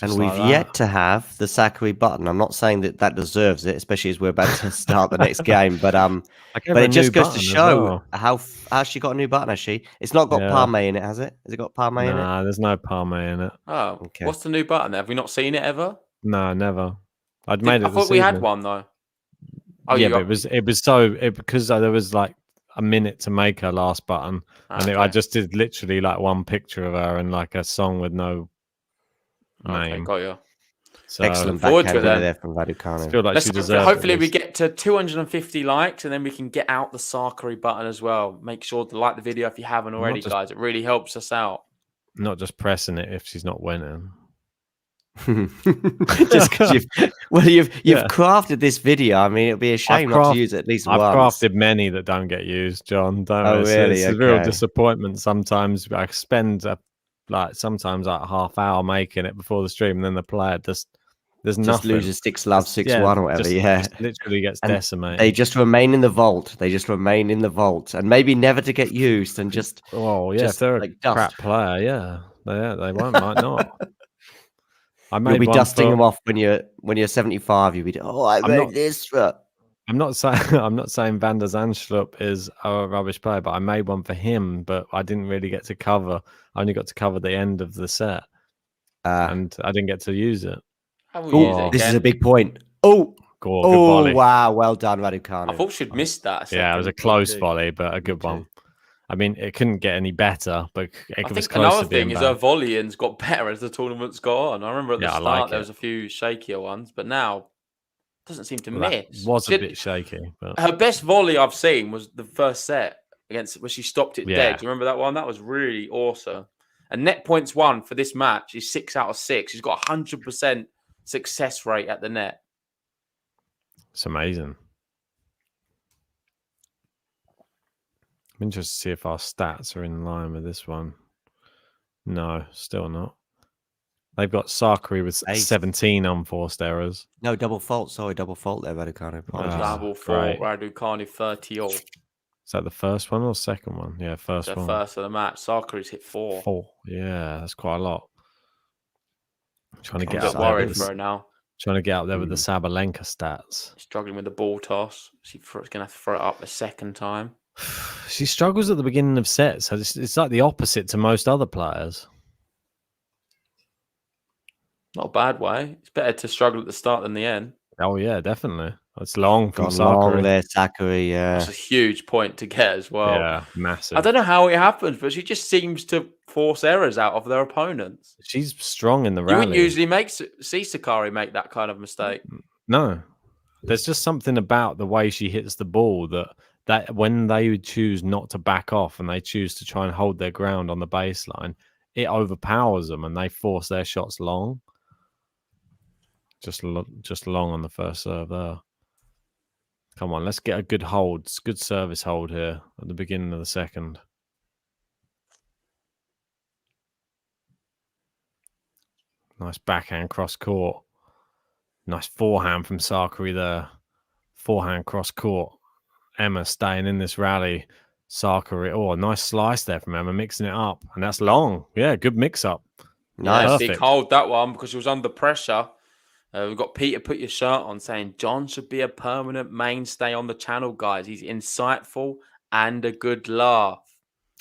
And we've yet to have the Sakkari button. I'm not saying that deserves it, especially as we're about to start the next game. But it just goes to show how she got a new button, has she? It's not got Parme in it, has it? Has it got Parme in it? Nah, there's no Parme in it. Oh, okay. What's the new button? Have we not seen it ever? No, never. I thought we had one though. Oh yeah, but it was because there was like a minute to make her last button, and I just did literally like one picture of her and like a song with no name. Okay, got you. So, excellent backhand there from Raducanu. I feel like she deserves hopefully we get to 250 likes, and then we can get out the Sakkari button as well. Make sure to like the video if you haven't already, guys. It really helps us out. Not just pressing it if she's not winning. Just because you've Yeah. crafted this video. I mean, it'd be a shame not to use it at least I've once. crafted many that don't get used, John. Don't Oh, really? It's a real Okay. disappointment sometimes. I spend sometimes like a half hour making it before the stream, and then the player there's Just nothing. loses 6-love, 6-1 or whatever. Just literally gets And decimated. they just remain in the vault. And maybe never to get used and just. Oh yeah, just if they're like a crap dust. player, they won't, might not. I made You'll be one dusting for- them off when you're 75. You'll be I made this. I'm not saying Van der Zandschlup is a rubbish player, but I made one for him, but I didn't really get to cover. I only got to cover the end of the set, and I didn't get to use it. How will we use it This is again? a big point. Good volley. Wow, well done, Raducanu. I thought she'd missed that. Yeah, it was a close volley, but a good one. I mean, it couldn't get any better, but it was close another to being thing is bad. her volleying's got better as the tournament's gone on. I remember at the start there was a few shakier ones, but now doesn't seem to miss. Was a bit shaky. But her best volley I've seen was the first set against where she stopped it dead. Do you remember that one? That was really awesome. And net points won for this match is 6 out of 6. She's got 100% success rate at the net. It's amazing. I'm interested to see if our stats are in line with this one. No, still not. They've got Sakkari with 17 unforced errors. No, double fault. Sorry, double fault there, Raducanu. Double fault, Raducanu 30 all. Is that the first one or second one? Yeah, first one. First of the match. Sakkari's hit 4. 4. Yeah, that's quite a lot. Trying to get up worried for her now. Trying to get up there with the Sabalenka stats. Struggling with the ball toss. She's going to have to throw it up a second time. She struggles at the beginning of sets. So it's like the opposite to most other players. Not a bad way. It's better to struggle at the start than the end. Oh, yeah, definitely. It's long from Sakkari. Long there, Sakkari, yeah. That's a huge point to get as well. Yeah, massive. I don't know how it happens, but she just seems to force errors out of their opponents. She's strong in the rally. You wouldn't usually see Sakkari make that kind of mistake. No. There's just something about the way she hits the ball that when they choose not to back off and they choose to try and hold their ground on the baseline, it overpowers them and they force their shots long. Just long on the first serve there. Come on, let's get a good hold. It's good service hold here at the beginning of the second. Nice backhand cross court. Nice forehand from Sakkari there. Forehand cross court. Emma staying in this rally. Sakkari. Oh, nice slice there from Emma, mixing it up. And that's long. Yeah, good mix up. Nice. Big hold that one because she was under pressure. We've got Peter Put Your Shirt On saying John should be a permanent mainstay on the channel, guys. He's insightful and a good laugh.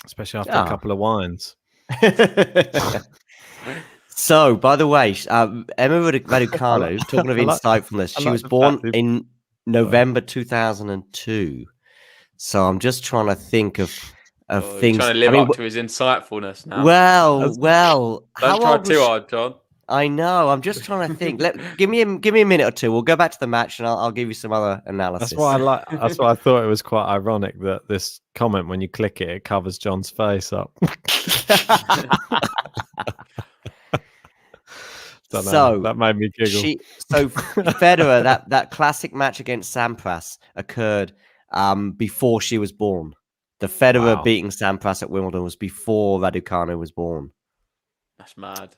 Especially after a couple of wines. So, by the way, Emma Raducanu, talking of insightfulness, she was born in November 2002. So I'm just trying to think of things. Trying to live up to his insightfulness now. Well. Don't try too hard, John. I know. I'm just trying to think. Give me a minute or two. We'll go back to the match, and I'll give you some other analysis. That's why That's why I thought it was quite ironic that this comment, when you click it, it covers John's face up. So that made me giggle. Federer, that classic match against Sampras occurred before she was born. The Federer beating Sampras at Wimbledon was before Raducanu was born. That's mad.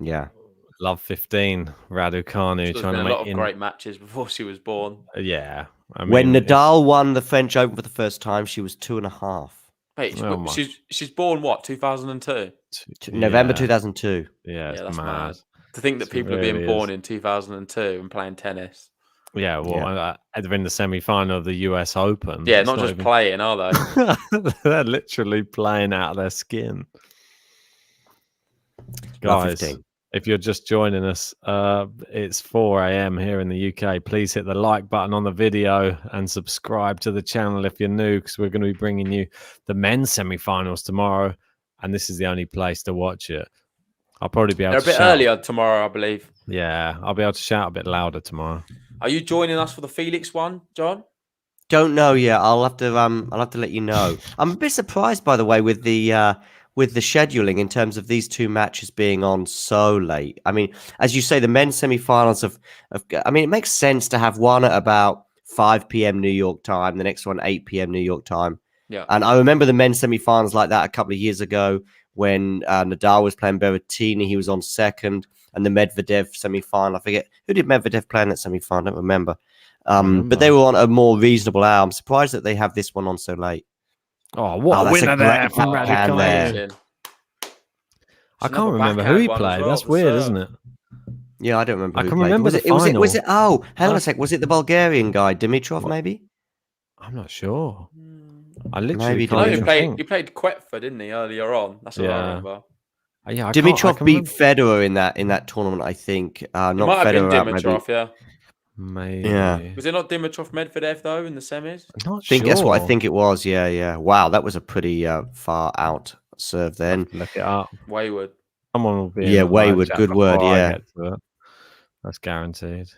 Yeah. Love 15, Raducanu trying to make a lot of great matches before she was born. Yeah. I mean, when Nadal won the French Open for the first time, she was 2.5. Wait, she's born what, 2002? November 2002. Yeah, that's mad. To think that people are being born in 2002 and playing tennis. Yeah, well, they're in the semi-final of the US Open. Yeah, not just playing, are they? They're literally playing out of their skin. Guys, if you're just joining us, it's 4 a.m. here in the UK. Please hit the like button on the video and subscribe to the channel if you're new, because we're going to be bringing you the men's semi-finals tomorrow, and this is the only place to watch it. I'll probably be able to shout. They're a bit earlier tomorrow, I believe. Yeah, I'll be able to shout a bit louder tomorrow. Are you joining us for the Felix one, John? Don't know yet. I'll have to let you know. I'm a bit surprised, by the way, with the with the scheduling in terms of these two matches being on so late. I mean, as you say, the men's semi-finals I mean, it makes sense to have one at about 5 p.m. New York time, the next one 8 p.m. New York time. Yeah. And I remember the men's semi-finals like that a couple of years ago when Nadal was playing Berrettini. He was on second, and the Medvedev semi-final. I forget who did Medvedev play in that semi-final. I don't remember. But they were on a more reasonable hour. I'm surprised that they have this one on so late. Oh, what a winner there from backhand Raducanu. I can't remember who he played. That's weird, isn't it? Yeah, I don't remember. I who can played. remember the Was final. it? Oh, hang on a sec. Was it the Bulgarian guy, Dimitrov? Maybe. I'm not sure. I Maybe literally can't even think. He played Quetford, didn't he, earlier on? That's what I remember. Yeah, Dimitrov beat Federer in that tournament, I think. Not it might have Federer. been Dimitrov, yeah. Maybe. Yeah. Was it not Dimitrov Medvedev though in the semis? I'm not I think sure. that's what I think it was. Yeah. Wow, that was a pretty far out serve then. Look it up. Wayward. Someone will be. Yeah, wayward. Good word. Yeah. That's guaranteed.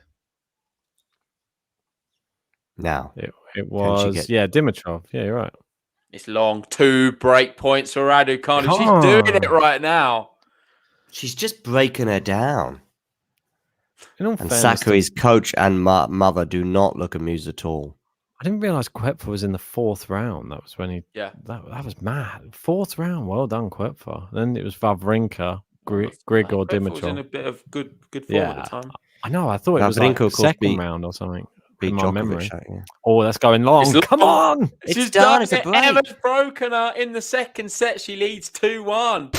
Now it was Dimitrov. Yeah, you're right. It's long. 2 break points for Raducanu. She's doing it right now. She's just breaking her down. And Sakkari's coach and mother do not look amused at all. I didn't realize Quetfa was in the 4th round. That was when he. Yeah. That was mad. 4th round. Well done, Quetfa. Then it was Wawrinka, Grigor, Dimitrov. Was in a bit of good form at the time. I know. I thought it was like the second round or something. In my memory. Oh, that's going long. Come on. She's done it. Emma's broken her in the second set. She leads 2-1.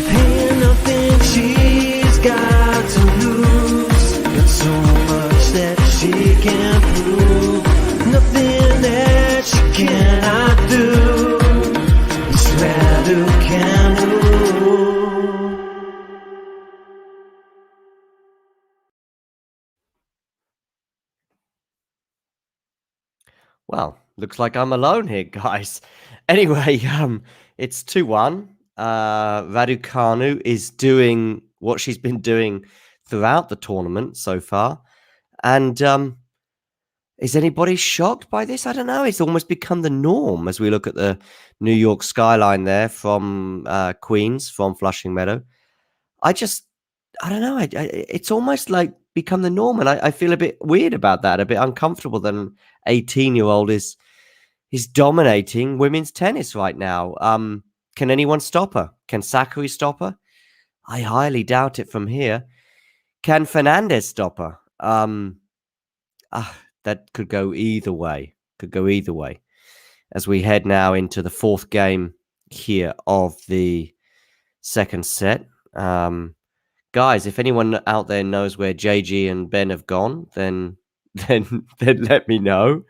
Ain't nothing she's got to lose, but so much that she can't prove. Nothing that she cannot do. It's Raducanu. Well, looks like I'm alone here, guys. Anyway, it's 2-1. Raducanu is doing what she's been doing throughout the tournament so far. And is anybody shocked by this? I don't know. It's almost become the norm as we look at the New York skyline there from Queens, from Flushing Meadow. I don't know. It's almost like become the norm. And I feel a bit weird about that, a bit uncomfortable that an 18-year-old is dominating women's tennis right now. Can anyone stop her? Can Sakkari stop her? I highly doubt it from here. Can Fernandez stop her? That could go either way. As we head now into the 4th game here of the second set. Guys, if anyone out there knows where JG and Ben have gone, then let me know.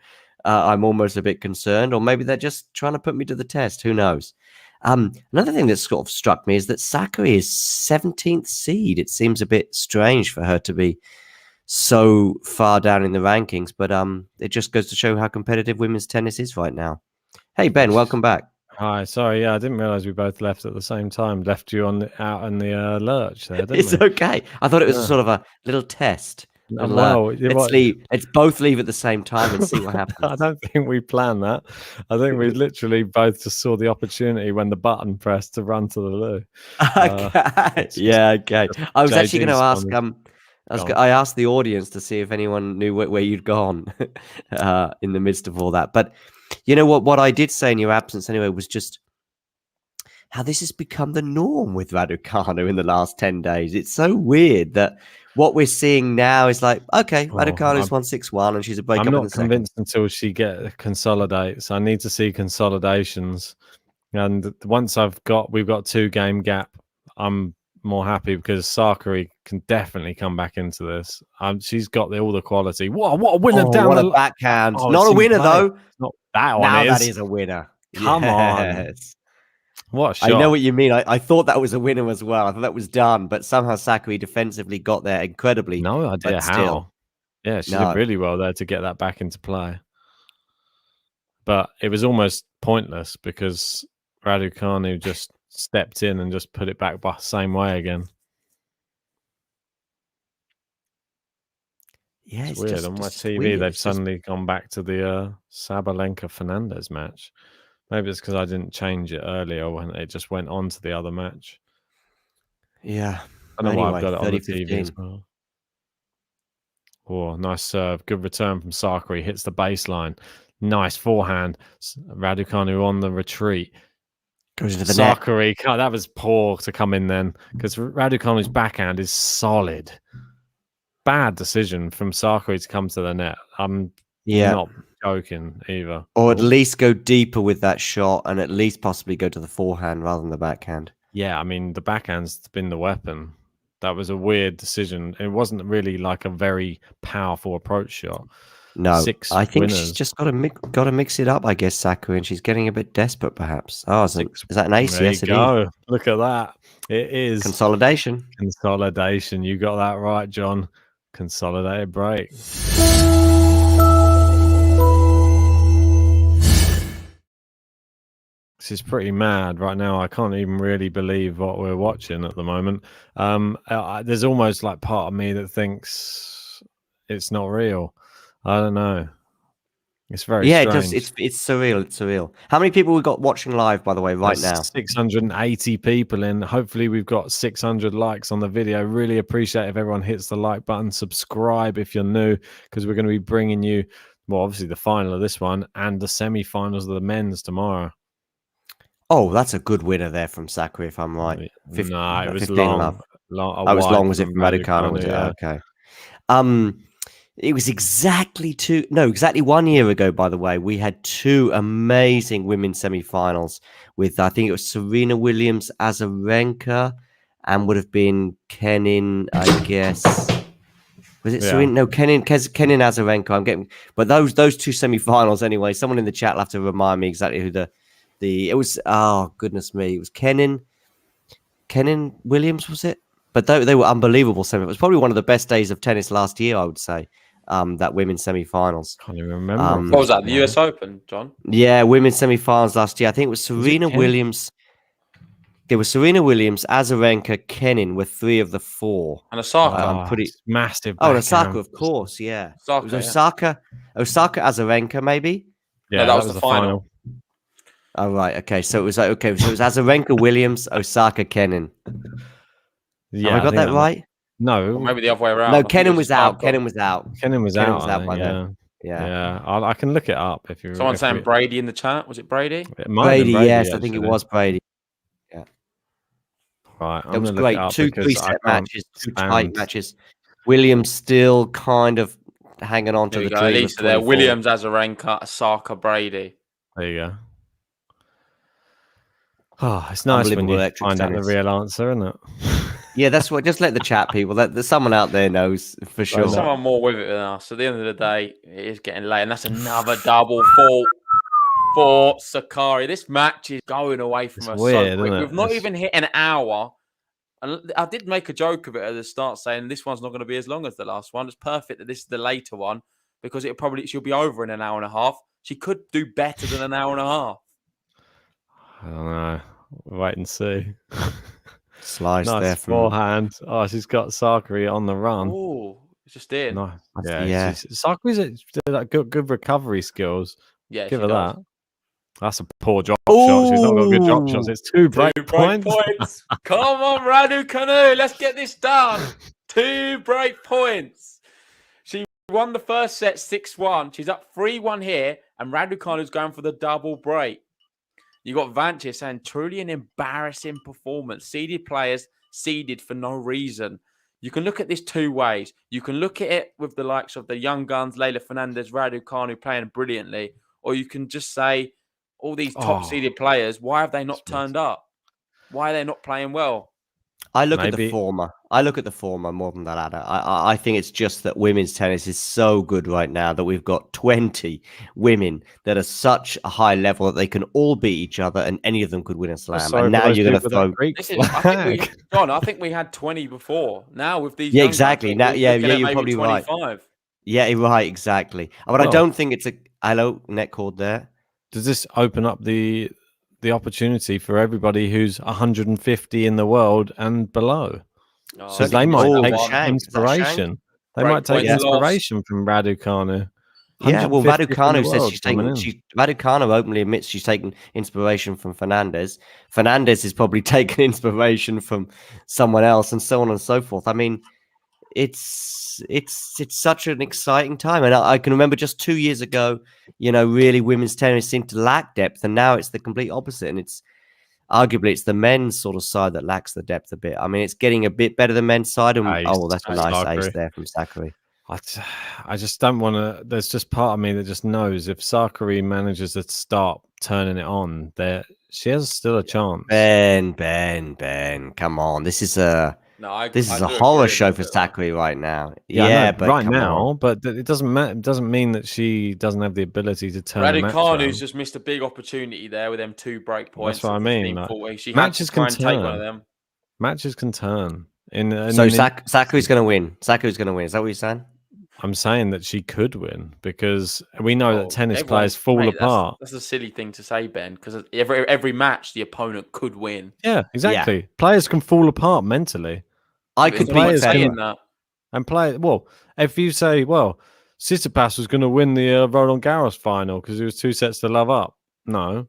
I'm almost a bit concerned, or maybe they're just trying to put me to the test. Who knows? Another thing that sort of struck me is that Sakkari is 17th seed. It seems a bit strange for her to be so far down in the rankings, but it just goes to show how competitive women's tennis is right now. Hey Ben, welcome back. Hi, sorry, yeah, I didn't realize we both left at the same time. Left you out in the lurch there, didn't It's we? okay. I thought it was a sort of a little test. Let's both leave at the same time and see what happens. I don't think we planned that. I think we literally both just saw the opportunity when the button pressed to run to the loo. Okay. Okay. I was actually going to ask. I asked the audience to see if anyone knew where you'd gone in the midst of all that. But you know what? What I did say in your absence anyway was just how this has become the norm with Raducanu in the last 10 days. It's so weird that what we're seeing now is like, okay, Raducanu's won 6-1 and she's a breakup in the second. I'm not convinced until she consolidates. I need to see consolidations. And once we've got 2-game gap, I'm more happy because Sakkari can definitely come back into this. She's got all the quality. What a winner down what the a backhand. Not a winner though. Not that one. Now that is a winner. Come on. What a shot. I know what you mean. I thought that was a winner as well. I thought that was done, but somehow Sakkari defensively got there incredibly. No idea how. Yeah, she did really well there to get that back into play. But it was almost pointless because Raducanu just stepped in and just put it back the same way again. Yeah, It's weird. On my just TV, weird. they've It's just- suddenly gone back to the Sabalenka Fernandez match. Maybe it's because I didn't change it earlier when it just went on to the other match. yeah. I don't know why I've Anyway, got it on the TV 30-15. as well. Oh, nice serve. Good return from Sakkari. Hits the baseline. Nice forehand. Raducanu on the retreat. Goes into the net. Sakkari, God, that was poor to come in then because Raducanu's backhand is solid. Bad decision from Sakkari to come to the net. I'm not joking either. Or at least go deeper with that shot and at least possibly go to the forehand rather than the backhand. Yeah, I mean, the backhand's been the weapon. That was a weird decision. It wasn't really like a very powerful approach shot. No, I think winners. she's just got to mix it up, I guess, Sakkari, and she's getting a bit desperate, perhaps. Oh, is that an ace? There Yes, you it go. is. Look at that. It is. Consolidation. Consolidation. You got that right, John. Consolidated break. This is pretty mad right now. I can't even really believe what we're watching at the moment. There's almost like part of me that thinks it's not real. I don't know. It's very strange. It's surreal. It's surreal. How many people we got watching live, by the way, right now? 680 people in. Hopefully we've got 600 likes on the video. Really appreciate if everyone hits the like button. Subscribe if you're new, because we're going to be bringing you, well, obviously the final of this one and the semi-finals of the men's tomorrow. Oh, that's a good winner there from Sakkari, if I'm right. No, it was 15 long. Was it from Raducanu? Was it? Yeah. Okay. It was exactly 1 year ago, by the way. We had two amazing women's semi-finals with, I think it was Serena Williams, Azarenka, and would have been Kenin, I guess. Was it Serena? No, Kenin, Azarenka. I'm getting, but those two semi-finals anyway. Someone in the chat will have to remind me exactly who it was. Oh goodness me, it was Kenin Williams, was it? But they were unbelievable semi. It was probably one of the best days of tennis last year, I would say. That women's semi-finals. Can't even remember. What was that? The US Open, John? Yeah, women's semi-finals last year. I think it was Serena Williams. There was Serena Williams, Azarenka, Kenin were three of the four. And Osaka. I'm pretty massive. Oh, and Osaka, of course, yeah. Osaka, it was Osaka, Azarenka, maybe. Yeah, no, that was the final. Oh right, okay. So it was Azarenka, Williams, Osaka, Kenin. Yeah, have I got that right? No, or maybe the other way around. No, Kenin was out. Kenin was out. Kenin was out by then. Yeah. I can look it up if you. Someone saying Brady in the chat. Was it Brady? It might Brady, yes, actually. I think it was Brady. Yeah, right. That was great. Two three-set matches, two tight matches. Williams still kind of hanging on to the dream. Lisa there. Williams, Azarenka, Osaka, Brady. There you go. Oh, it's nice when you find out the real answer, isn't it? Yeah, that's what. Just let the chat people. There's someone out there knows for sure. There's someone more with it than us. At the end of the day, it is getting late, and that's another double fault for Sakkari. This match is going away from us. Weird, so isn't it? We've not even hit an hour. And I did make a joke of it at the start, saying this one's not going to be as long as the last one. It's perfect that this is the later one because she'll be over in an hour and a half. She could do better than an hour and a half. I don't know. Wait and see. Slice nice there from forehand. Oh, she's got Sakkari on the run. Oh, it's just in. Nice. Yeah. Sakkari's got good recovery skills. Yeah, give her does. that. That's a poor drop shot. She's not got good drop shots. It's two break points. Come on, Raducanu. Let's get this done. 2 break points. She won the first set 6-1. She's up 3-1 here, and Raducanu's going for the double break. You got Vanche saying truly an embarrassing performance. Seeded players seeded for no reason. You can look at this two ways. You can look at it with the likes of the young guns, Leylah Fernandez, Raducanu playing brilliantly, or you can just say all these top seeded players, why have they not turned up? Why are they not playing well? I look at the former. I look at the former more than the latter. I think it's just that women's tennis is so good right now that we've got 20 women that are such a high level that they can all beat each other and any of them could win a slam. And now you're going to throw. I think we had 20 before. Now with these, exactly. Now, you're probably 25. Right. Yeah, right, exactly. But I don't think it's a hello net cord there. Does this open up the the opportunity for everybody who's 150 in the world and below. Because they might take inspiration. They might take inspiration from Raducanu. Yeah, well, 150th in the Raducanu says world she's coming taking. in. Raducanu openly admits she's taken inspiration from Fernandez. Fernandez is probably taking inspiration from someone else, and so on and so forth. I mean, it's such an exciting time, and I can remember just 2 years ago, really women's tennis seemed to lack depth, and now it's the complete opposite, and it's arguably the men's sort of side that lacks the depth a bit. I mean, it's getting a bit better than men's side, and that's a nice ace there from Sakkari. I just don't want to. There's just part of me that just knows if Sakkari manages to start turning it on, there she has still a chance. Ben, come on! This is a horror show for Sakkari right now. Yeah, but right now, but it doesn't matter. It doesn't mean that she doesn't have the ability to turn. Raducanu's just missed a big opportunity there with them 2 break points. That's what I mean. She matches had to try can and turn. take one of them. Matches can turn. Sakkari's going to win. Sakkari's going to win. Is that what you're saying? I'm saying that she could win because we know that tennis players fall apart. That's a silly thing to say, Ben, because every match the opponent could win. Yeah, exactly. Yeah. Players can fall apart mentally. I could play saying that. And play if you say, Tsitsipas was going to win the Roland Garros final because he was 2 sets to love up. No,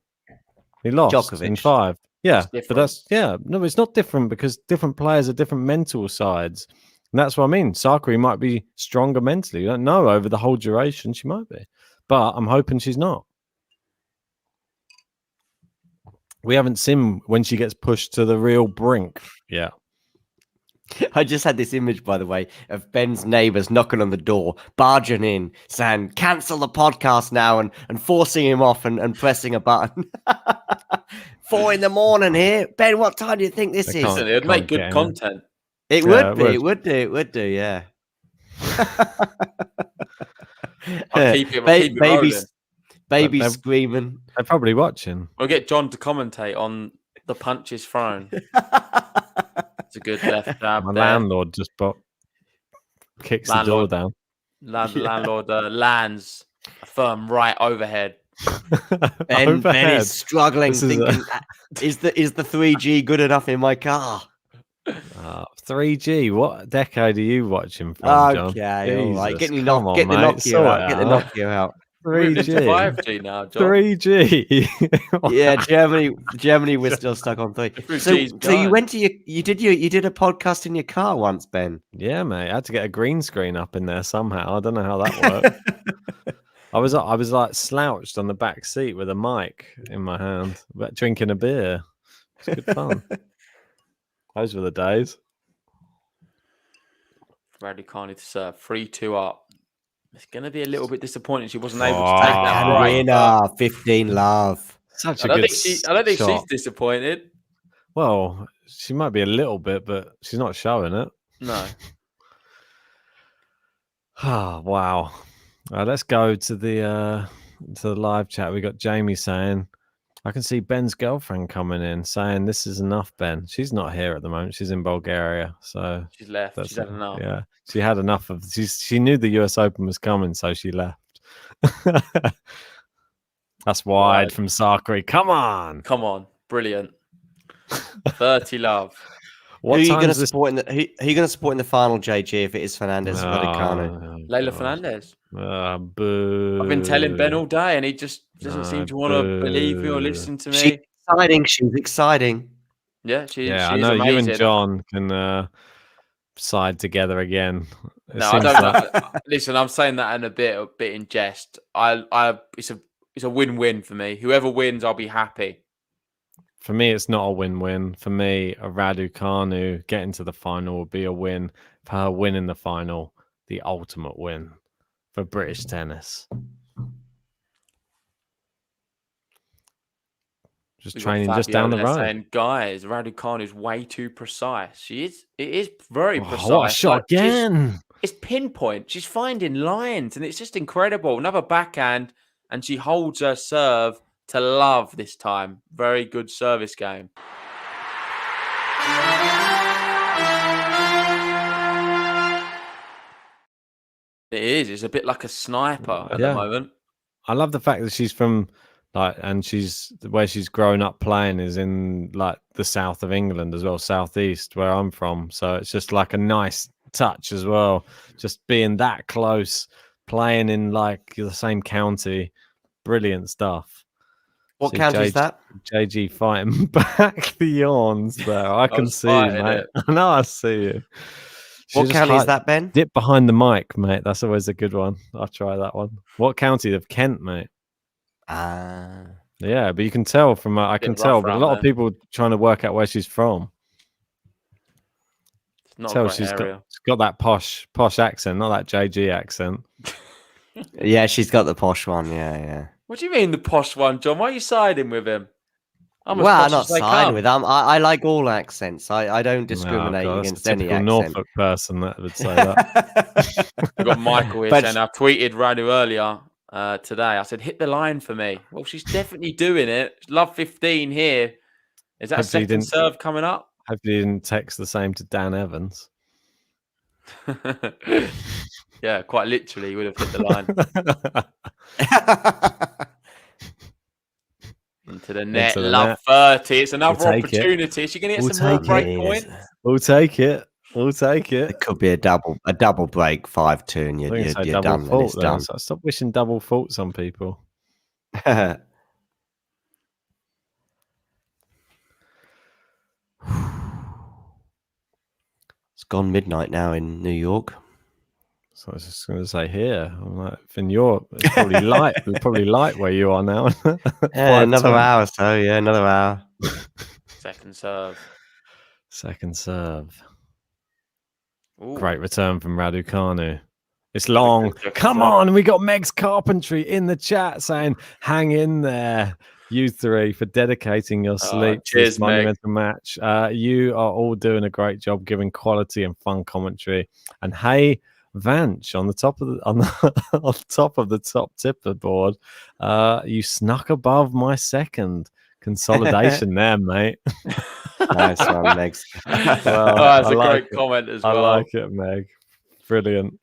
he lost Djokovic. In 5. Yeah, but it's not different because different players have different mental sides. And that's what I mean. Sakkari might be stronger mentally. You don't know over the whole duration. She might be. But I'm hoping she's not. We haven't seen when she gets pushed to the real brink. Yeah. I just had this image, by the way, of Ben's neighbours knocking on the door, barging in, saying, cancel the podcast now, and forcing him off and pressing a button. 4 a.m. here. Ben, what time do you think this is? It would make good content. It would do, yeah. I'll keep it baby screaming. They're probably watching. We'll get John to commentate on the punches thrown. It's a good left jab. My landlord just kicks the door down. Landlord lands a firm right overhead. Ben is struggling, thinking, is the 3G good enough in my car? 3G. What decade are you watching from, John? Okay, all right. Get the Nokia out. 3G. 5G now, John. 3G. Yeah, Germany. We're still stuck on 3. So you went to you did a podcast in your car once, Ben? Yeah, mate. I had to get a green screen up in there somehow. I don't know how that worked. I was like slouched on the back seat with a mic in my hand, drinking a beer. It's good fun. Those were the days. Raducanu to serve 3-2 up. It's going to be a little bit disappointing she wasn't able to take that right. Winner, 15 love. Such a good I don't think she's disappointed. Well, she might be a little bit, but she's not showing it. No. Wow. Let's go to the live chat. We got Jamie saying, I can see Ben's girlfriend coming in saying, this is enough, Ben. She's not here at the moment. She's in Bulgaria. So she's left. She's had enough. Yeah. She had enough of she knew the US Open was coming, so she left. That's wide from Sakkari. Come on. Brilliant. 30 love. Who are you going to support in the final, JG, if it is Fernandez or Raducanu? Leylah Fernandez. Boo. I've been telling Ben all day, and he just doesn't seem to want to believe me or listen to me. She's exciting. Yeah, she's I know amazing. you and John can side together again. I don't. Listen, I'm saying that in a bit in jest. It's a win-win for me. Whoever wins, I'll be happy. For me, it's not a win-win. For me, a Raducanu getting to the final will be a win. For her winning the final, the ultimate win for British tennis. Just training just down the road. Saying, guys, Raducanu is way too precise. It is very precise. What a shot again! It's pinpoint. She's finding lines, and it's just incredible. Another backhand, and she holds her serve to love this time. Very good service game. It is. It's a bit like a sniper at the moment. I love the fact that she's from Like, and where she's grown up playing is in like the south of England as well, southeast where I'm from. So it's just like a nice touch as well, just being that close, playing in like the same county. Brilliant stuff. What See county is that? JG fighting back the yawns there. I can see you, mate. I know I see you. What county is that, Ben? Dip behind the mic, mate. That's always a good one. I'll try that one. What county of Kent, mate? Yeah, but you can tell from I can tell, but a lot of people trying to work out where she's from. It's not a great she's area. got that posh accent, not that JG accent. Yeah, she's got the posh one. Yeah. What do you mean the posh one, John? Why are you siding with him? I'm not siding with him. I like all accents. I don't discriminate against any accent. Norfolk person that would say that. We've got Michael here saying, I tweeted Radu earlier today. I said, hit the line for me. Well, she's definitely doing it. Love 15 here. Is that a second serve coming up? Hopefully you didn't text the same to Dan Evans. Yeah, quite literally, he would have hit the line. Into the net, love 30. It's another opportunity. Is she going to get some more break points? We'll take it. It could be a double break 5-2, and you're done. Fault, it's done. So stop wishing double faults on people. It's gone midnight now in New York. So I was just going to say here, I'm like, in Europe, it's probably light. It's probably light where you are now. Yeah, another hour or so. Yeah, another hour. Second serve. Ooh. Great return from Raducanu. It's long. Come on. We got Meg's Carpentry in the chat saying, hang in there, you three, for dedicating your sleep to this monumental match. You are all doing a great job giving quality and fun commentary. And hey, Vanch on the top of the top tipper board, you snuck above my second consolidation there, mate. Nice one, Meg. Well, that's a great comment as well. I like it, Meg. Brilliant.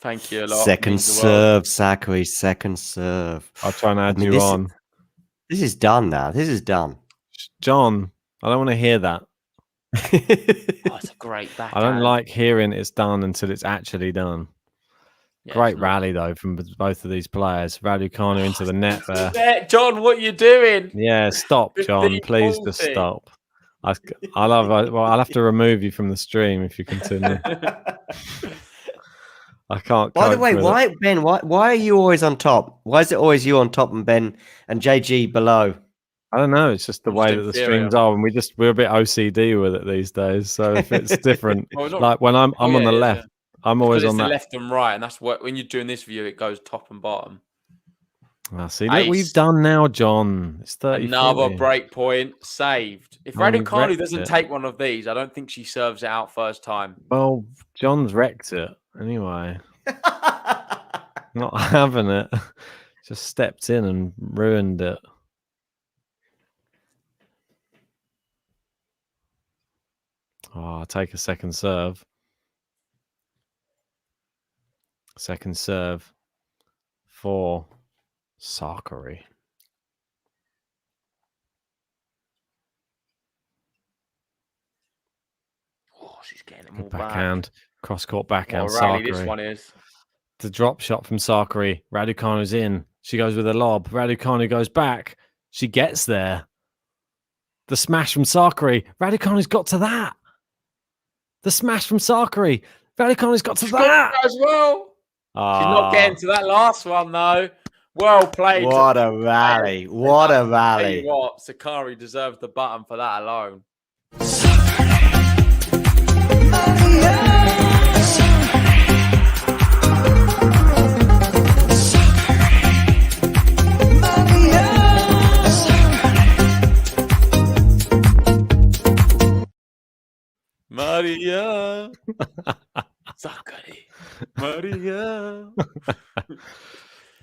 Thank you a lot. Second serve, Sakkari. Second serve. I'll try and add you on. This is done now. This is done. John, I don't want to hear that. It's a great backhand. I don't like hearing it's done until it's actually done. Yeah, great rally though from both of these players. Raducanu into the net there. John, what are you doing? Yeah, stop, John. Please just stop. I'll have to remove you from the stream if you continue. I can't. By the way, Ben? Why are you always on top? Why is it always you on top and Ben and JG below? I don't know. It's just the way that the streams are, and we're a bit OCD with it these days. So if it's different, like when I'm on the left, I'm always on that left and right, and that's what when you're doing this view, it goes top and bottom. See, look, we've done now, John. It's 30. Another break point saved. If Raducanu doesn't take one of these, I don't think she serves it out first time. Well, John's wrecked it anyway. Not having it. Just stepped in and ruined it. Oh, I'll take a second serve. Second serve for Sakkari. Oh, she's getting it more backhand. Cross-court backhand. Rally this one is. The drop shot from Sakkari. Raducanu's in. She goes with a lob. Raducanu goes back. She gets there. The smash from Sakkari. Raducanu's got to that. The smash from Sakkari. Raducanu's got to that as well. She's not getting to that last one though. Well played. What a rally! What a rally! What Sakkari deserves the button for that alone. Maria. Sakkari. Maria.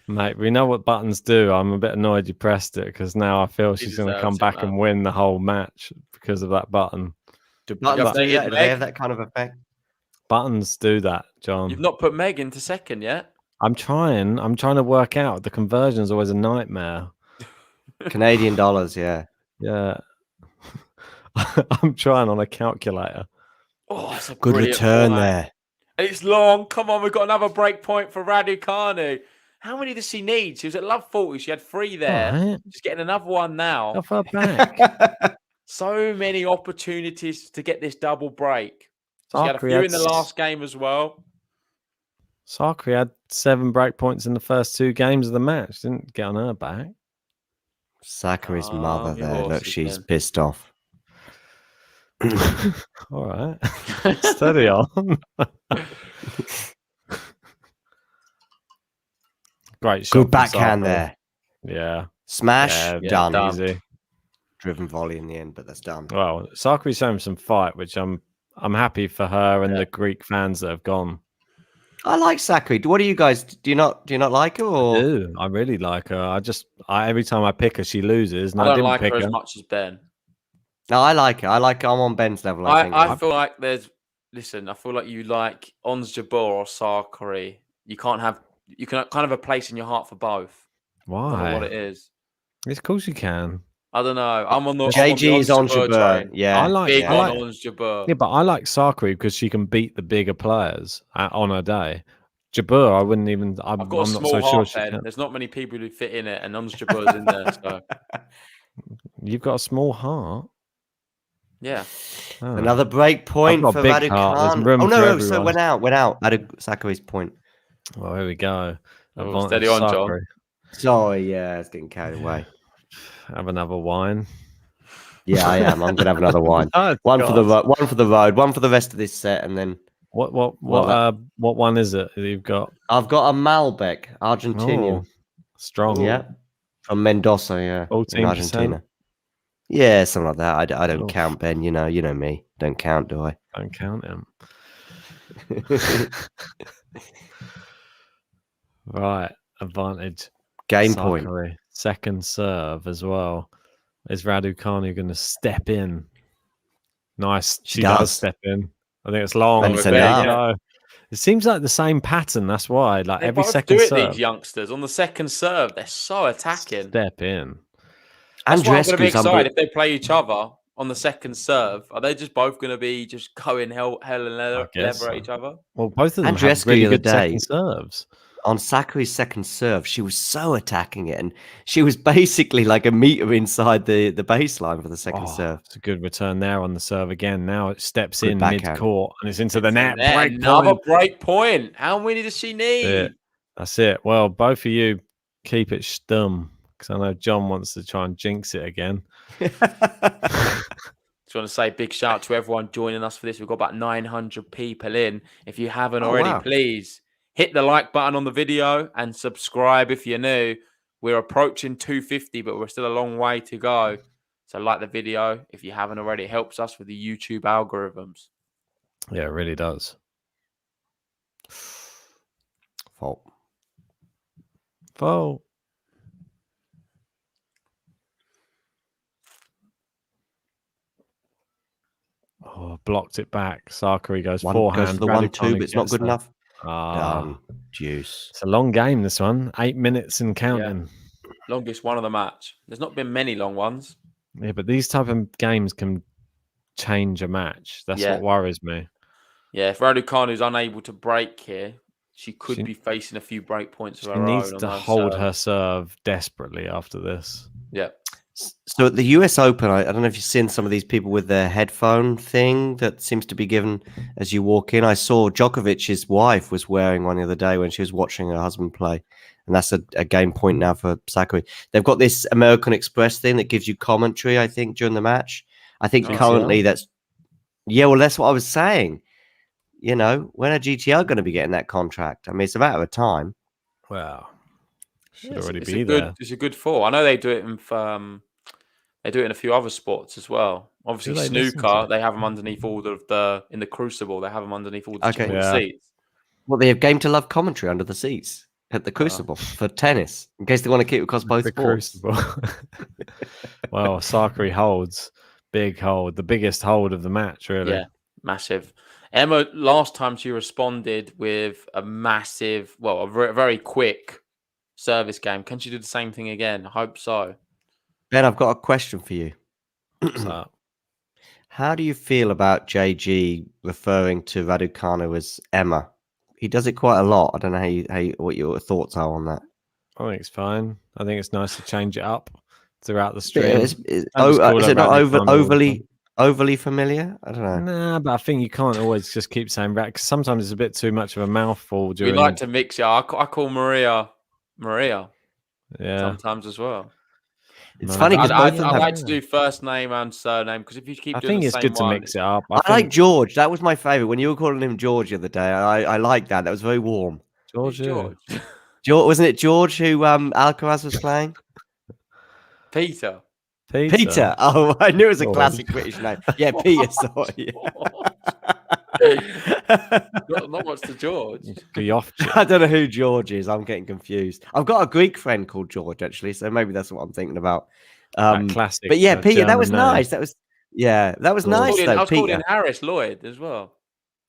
Mate, we know what buttons do. I'm a bit annoyed you pressed it because now I feel she's going to come back and win the whole match because of that button. Do buttons do that? Do they have that kind of effect? Buttons do that, John. You've not put Meg into second yet. I'm trying to work out. The conversion is always a nightmare. Canadian dollars, yeah. Yeah. I'm trying on a calculator. Oh, that's a Good brilliant return forehand. there. And it's long. Come on, we've got another break point for Raducanu. How many does she need? She was at love 40. She had 3 there. Right. She's getting another one now. Off her back. So many opportunities to get this double break. She had a Sakkari few in the last game as well. Sakkari had 7 break points in the first 2 games of the match. Didn't get on her back. Sakkari's mother your there. Look, horses she's then. pissed off. All right. Steady on. Great shot. Good from backhand Sakkari. there. Yeah. Smash, Yeah, done. done. Easy. Driven volley in the end, but that's done. Well, Sakkari's showing some fight, which I'm happy for her and Yeah. the Greek fans that have gone. I like Sakkari. What do you guys do? You not like her or? I really like her. Every time I pick her, she loses. And I I don't didn't like pick her her. as much as Ben. No, I like her. I'm on Ben's level. I think. I feel like listen, I feel like you like Ons Jabeur or Sakkari. You can kind of have a place in your heart for both. I don't know what Why? it is. Of course you can. I don't know. I'm on the JG is on Ons Jabeur Jabeur. train. Yeah, I like- Big yeah. on Ons Jabeur. Yeah, but I like Sakkari because she can beat the bigger players on her day. Jabeur, I wouldn't even. I'm I've got a not small so sure heart, she Ben. can. There's not many people who fit in it, and Ons Jabeur's in there. So You've got a small heart. yeah. Oh. Another break point got for a big heart. There's Raducanu. room Oh for no, so everyone. went out. Sakkari's point. Well, here we go. Oh, Advantage steady on, John. Sakkari. Sorry, yeah, it's getting carried away. Have another wine. Yeah, I am. I'm gonna have another wine. Oh, One for the God. one for the road, one for the rest of this set, and then What Well, one is it that you've got? I've got a Malbec, Argentinian. Oh, strong. Yeah, from Mendoza, yeah, 14%. in Argentina. Yeah, something like that. I don't Oof. count, Ben. You know me. Don't count, do I? Don't count him. Right, advantage. Game point. Sakkari. Second serve as well. Is Raducanu going to step in? Nice. She does does. step in. I think it's long. And it's There you enough. go. It seems like the same pattern. That's why. Like They every both second do it, serve, these youngsters. On the second serve, they're so attacking. step in. That's why I'm going to be Andreescu's excited if they play each other on the second serve. Are they just both going to be just going hell and leather guess at so. each other? Well, both of them have Andreescu really the other good second day- serves. On Sakkari's second serve, she was so attacking it, and she was basically like a meter inside the baseline for the second serve. It's a good return there on the serve again. Now it steps Good in backhand. mid-court and it's into the net. Net, Break another point. break point. How many does she need? That's it. Well, both of you keep it stum because I know John wants to try and jinx it again. Just want to say big shout out to everyone joining us for this. We've got about 900 people in. If you haven't already, wow. please hit the like button on the video and subscribe if you're new. We're approaching 250, but we're still a long way to go. So like the video if you haven't already. It helps us with the YouTube algorithms. Yeah, it really does. Fault. Oh. Oh, blocked it back. Sakkari goes One forehand. goes for the 1-2, Raducanu but it's not gets good there. enough. Ah, Juice. it's a long game, this one. 8 minutes and counting. Longest one of the match. There's not been many long ones. Yeah, but these type of games can change a match. That's Yeah. what worries me. Yeah, if Raducanu's unable to break here, she could She- be facing a few break points of She her needs own. to on hold serve. her serve desperately after this. Yeah. So at the US Open, I don't know if you've seen some of these people with their headphone thing that seems to be given as you walk in. I saw Djokovic's wife was wearing one the other day when she was watching her husband play. And that's a game point now for Sakkari. They've got this American Express thing that gives you commentary, I think, during the match. I think Oh, currently that's... Yeah, well, that's what I was saying. You know, when are GTL going to be getting that contract? I mean, it's a matter of time. Wow. Should Yeah, already it's be a good, there. It's a good four. I know they do it in they do it in a few other sports as well. Obviously, Do they listen to snooker, it? they have them underneath all of in the Crucible. They have them underneath all the Okay. all the Yeah. seats. Well, they have Game to Love commentary under the seats at the Crucible for tennis, in case they want to keep it across both The sports. Crucible. Well, Sakkari holds. Big hold. The biggest hold of the match, really. Yeah, massive. Emma, last time she responded with a massive, well, a very quick service game. Can she do the same thing again? I hope so. Ben, I've got a question for you. So, How do you feel about JG referring to Raducanu as Emma? He does it quite a lot. I don't know what your thoughts are on that. I think it's fine. I think it's nice to change it up throughout the Is stream. it Don't just call is her it not Raducanu all the time. overly familiar? I don't know. Nah, but I think you can't always just keep saying Rat because sometimes it's a bit too much of a mouthful. We During like to mix it. I call Maria yeah. sometimes as well. It's No, funny I, because I, both of them I have. like to do first name and surname because if you keep I doing think the it's same good to one, mix it up. I like George. That was my favorite. When you were calling him George the other day, I like that. That was very warm. Who's George. George, wasn't it George who Alcaraz was playing? Peter. Peter. Oh, I knew it was a George. classic British name. Yeah, Peter. Sorry. Not much to George. I don't know who George is. I'm getting confused. I've got a Greek friend called George, actually, so maybe that's what I'm thinking about. Classic. But yeah, Peter, that was German name. nice. That was nice I though, was called in Peter. Harris Lloyd as well.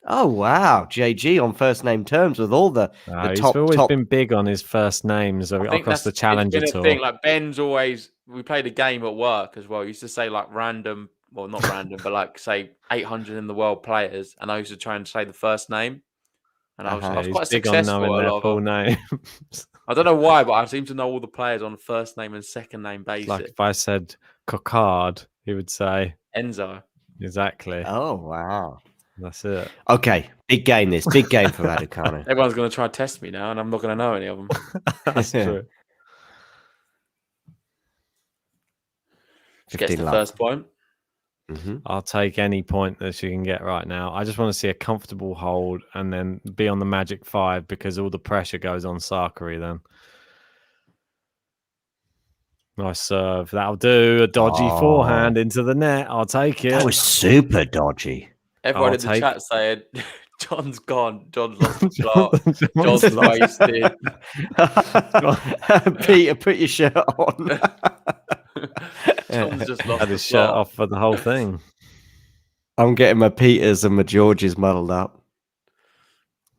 Oh wow, JG on first name terms with all the He's top. always been big on his first names I think across the it's Challenger been a Tour. thing. Like Ben's always. We played a game at work as well. He used to say like random, well not random, but like say 800 in the world players, and I used to try and say the first name, and I was Uh-huh. quite He's big on successful. knowing at a their lot of full them. name. I don't know why, but I seem to know all the players on first name and second name basis. Like if I said Cockard, he would say Enzo. exactly. Oh wow. That's it. Okay, big game for Raducanu. Everyone's going to try and test me now, and I'm not going to know any of them. That's true. She gets the love. first point. Mm-hmm. I'll take any point that she can get right now. I just want to see a comfortable hold and then be on the magic 5 because all the pressure goes on Sakkari then. Nice serve. That'll do. A dodgy forehand into the net. I'll take it. That was super dodgy. Everyone in the chat saying, John's gone. John's lost the plot. John's wasted. Peter, put your shirt on. John's just lost Had the his shirt plot. off for the whole thing. I'm getting my Peters and my Georges muddled up.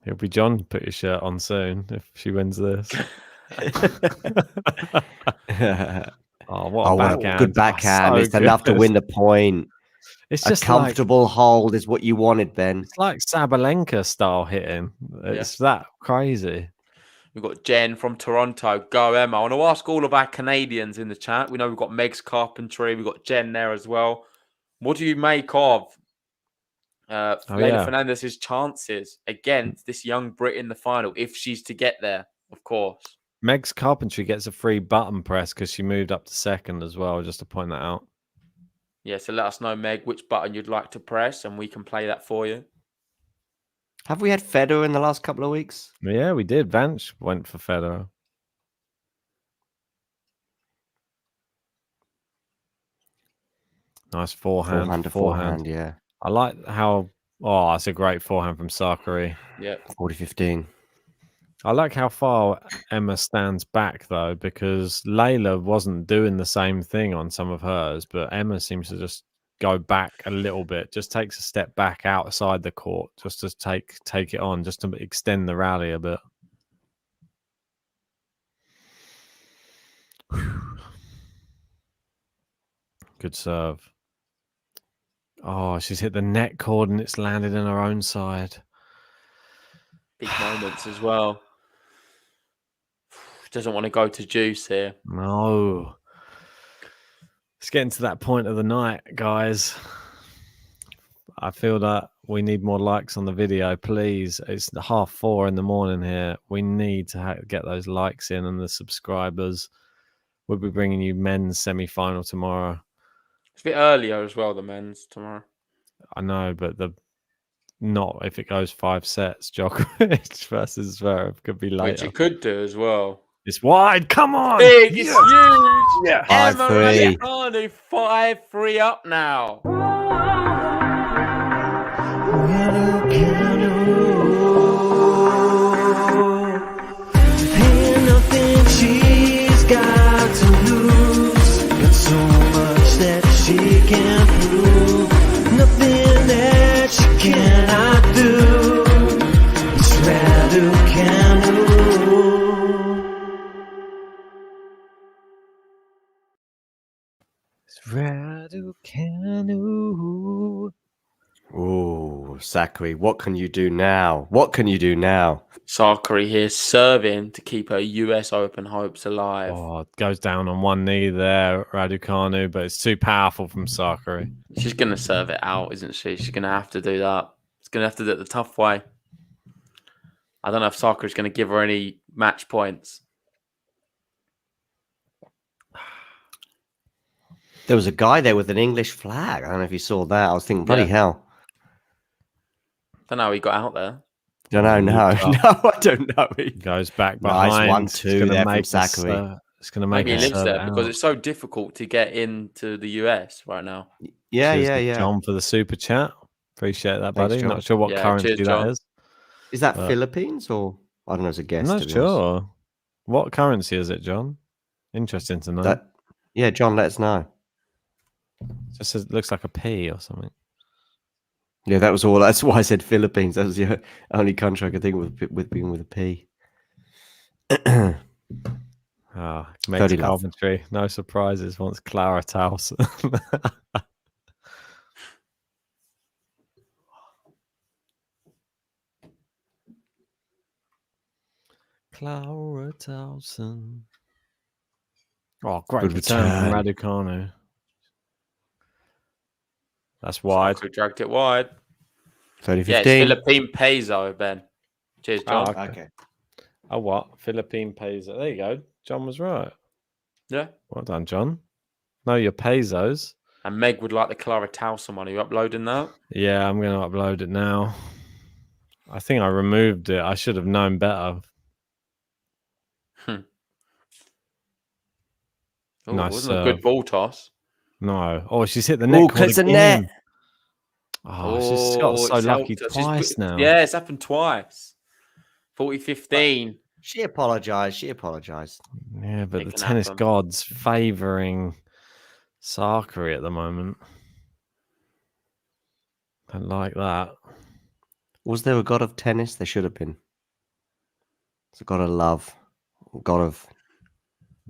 It'll be John put your shirt on soon if she wins this. Oh, what a backhand. Good backhand. So It's enough to good. win the point. It's A just comfortable hold is what you wanted, Ben. It's like Sabalenka style hitting. It's that crazy. We've got Jen from Toronto. Go, Emma. I want to ask all of our Canadians in the chat. We know we've got Meg's Carpentry. We've got Jen there as well. What do you make of Leylah Fernandez's chances against this young Brit in the final, if she's to get there, of course? Meg's Carpentry gets a free button press because she moved up to second as well, just to point that out. Yeah, so let us know, Meg, which button you'd like to press, and we can play that for you. Have we had Federer in the last couple of weeks? Yeah, we did. Vance went for Federer. Nice forehand. Yeah. I like how... Oh, that's a great forehand from Sakkari. Yeah. 40-15. I like how far Emma stands back, though, because Leylah wasn't doing the same thing on some of hers, but Emma seems to just go back a little bit, just takes a step back outside the court, just to take it on, just to extend the rally a bit. Good serve. Oh, she's hit the net cord and it's landed on her own side. Big moments as well. Doesn't want to go to juice here. No. It's getting to that point of the night, guys. I feel that we need more likes on the video, please. It's 4:30 in the morning here. We need to get those likes in and the subscribers. We'll be bringing you men's semi-final tomorrow. It's a bit earlier as well, the men's tomorrow. I know, but not if it goes 5 sets. Djokovic versus Zverev could be later. Which it could do as well. It's wide. Come on. Big, it's huge. Yeah. Emma 5-3. Raducanu 5-3 up now. Ain't nothing she's got to lose, but so much that she can prove. Nothing that she cannot do. It's Raducanu. Raducanu. Ooh, Sakkari, what can you do now? What can you do now? Sakkari here serving to keep her US Open hopes alive. Oh, goes down on one knee there, Raducanu, but it's too powerful from Sakkari. She's going to serve it out, isn't she? She's going to have to do that. She's going to have to do it the tough way. I don't know if Sakkari's going to give her any match points. There was a guy there with an English flag. I don't know if you saw that. I was thinking, bloody hell. Don't know how he got out there. Don't know. No, I don't know. Goes back behind. Nice 1-2 there from Sakkari. It's going to make Maybe he lives there out. because it's so difficult to get into the US right now. Yeah. John for the super chat. Appreciate that, Thanks, buddy. John. Not sure what currency cheers, that John. is. Is that Philippines or I don't know? As a guess, I'm not sure. What currency is it, John? Interesting to know. Yeah, John, let us know. Just says, looks like a P or something. Yeah, that was all. That's why I said Philippines. That was the only country I could think of with being with a P. Makes Coventry. No surprises once Clara Towson. Clara Towson. Oh, great Good return from return. Oh, Raducanu. That's wide. Sakkari dragged it wide. 30-15. Yeah, it's Philippine peso, Ben. Cheers, John. Oh, okay. Oh, what? Philippine peso. There you go. John was right. Yeah. Well done, John. Know your pesos. And Meg would like the Clara Towson one. Are you uploading that? Yeah, I'm going to upload it now. I think I removed it. I should have known better. Oh, Nice wasn't a good ball toss. No. Oh, she's hit the net. Oh, clips the net. Oh, she's got so it's lucky helped her. twice now. Yeah, it's happened twice. 40-15. She apologized. Yeah, but It the can tennis happen. gods favouring Sakkari at the moment. I like that. Was there a god of tennis? There should have been. It's a god of love. God of...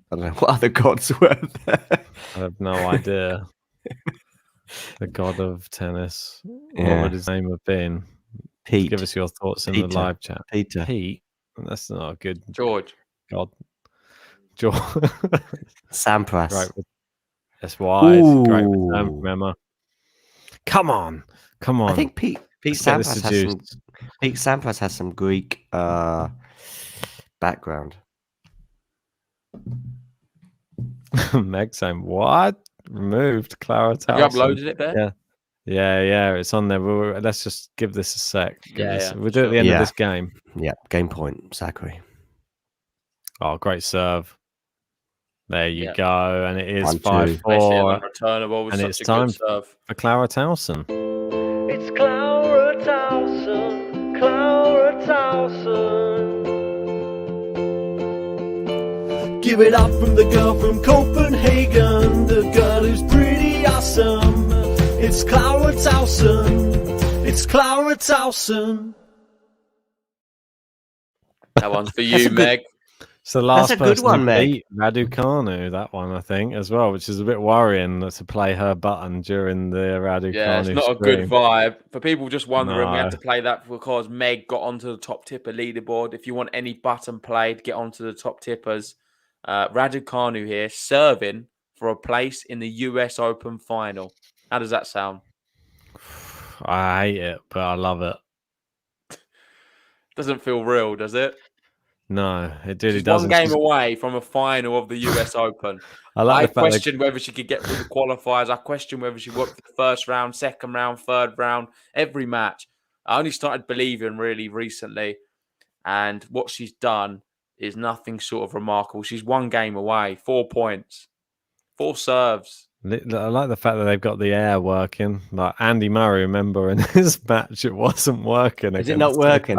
I don't know what other gods were there. I have no idea. The god of tennis. Yeah. What would his name have been? Pete. Give us your thoughts in Peter. the live chat. Peter. Pete? That's not a good George. god. George. Sampras. Right. That's wise. Ooh. Great return from Emma. Come on. I think Pete Let's get this Sampras has some Greek background. Meg saying, what? Removed Clara Towson. You uploaded it there? Yeah. It's on there. Let's just give this a sec. We'll do it at the end of this game. Yeah, game point, Sakkari. Oh, great serve. There you go. And it is 1-2. 5-4. Unreturnable. And it's Such a time good serve. for Clara Towson. It's Clara Towson, Clara Towson. Give it up from the girl from Copenhagen, the girl who's pretty awesome. It's Clara Towson, it's Clara Towson. That one's for you, Meg. It's the last That's a good person one, who Meg. beat Raducanu, that one, I think, as well, which is a bit worrying to play her button during the Raducanu Yeah, it's not stream. a good vibe. For people just wondering, we No. had to play that because Meg got onto the top tipper leaderboard. If you want any button played, get onto the top tippers. Raducanu here, serving for a place in the US Open final. How does that sound? I hate it, but I love it. Doesn't feel real, does it? No, it really She's doesn't. one game away from a final of the US Open. I like I the fact that- questioned whether she could get through the qualifiers. I questioned whether she worked for the first round, second round, third round, every match. I only started believing really recently. And what she's done is nothing short of remarkable. She's one game away, 4 points, 4 serves. I like the fact that they've got the air working. Like Andy Murray, remember in his match, it wasn't working. Is it not working?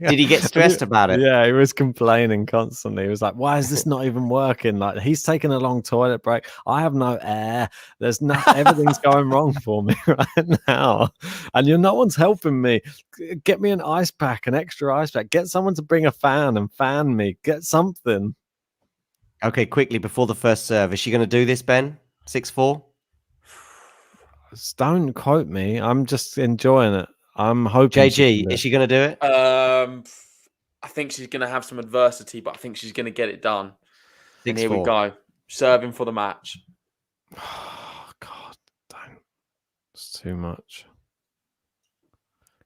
Did he get stressed about it? Yeah, he was complaining constantly. He was like, "Why is this not even working? Like he's taking a long toilet break. I have no air. There's no everything's going wrong for me right now, and no one's helping me. Get me an ice pack, an extra ice pack. Get someone to bring a fan and fan me. Get something." Okay, quickly before the first serve, is she going to do this, Ben? 6-4. Don't quote me. I'm just enjoying it. I'm hoping. JG, is she going to do it? I think she's going to have some adversity, but I think she's going to get it done. And here we 6-4. go. Serving for the match. Oh, God, don't. It's too much.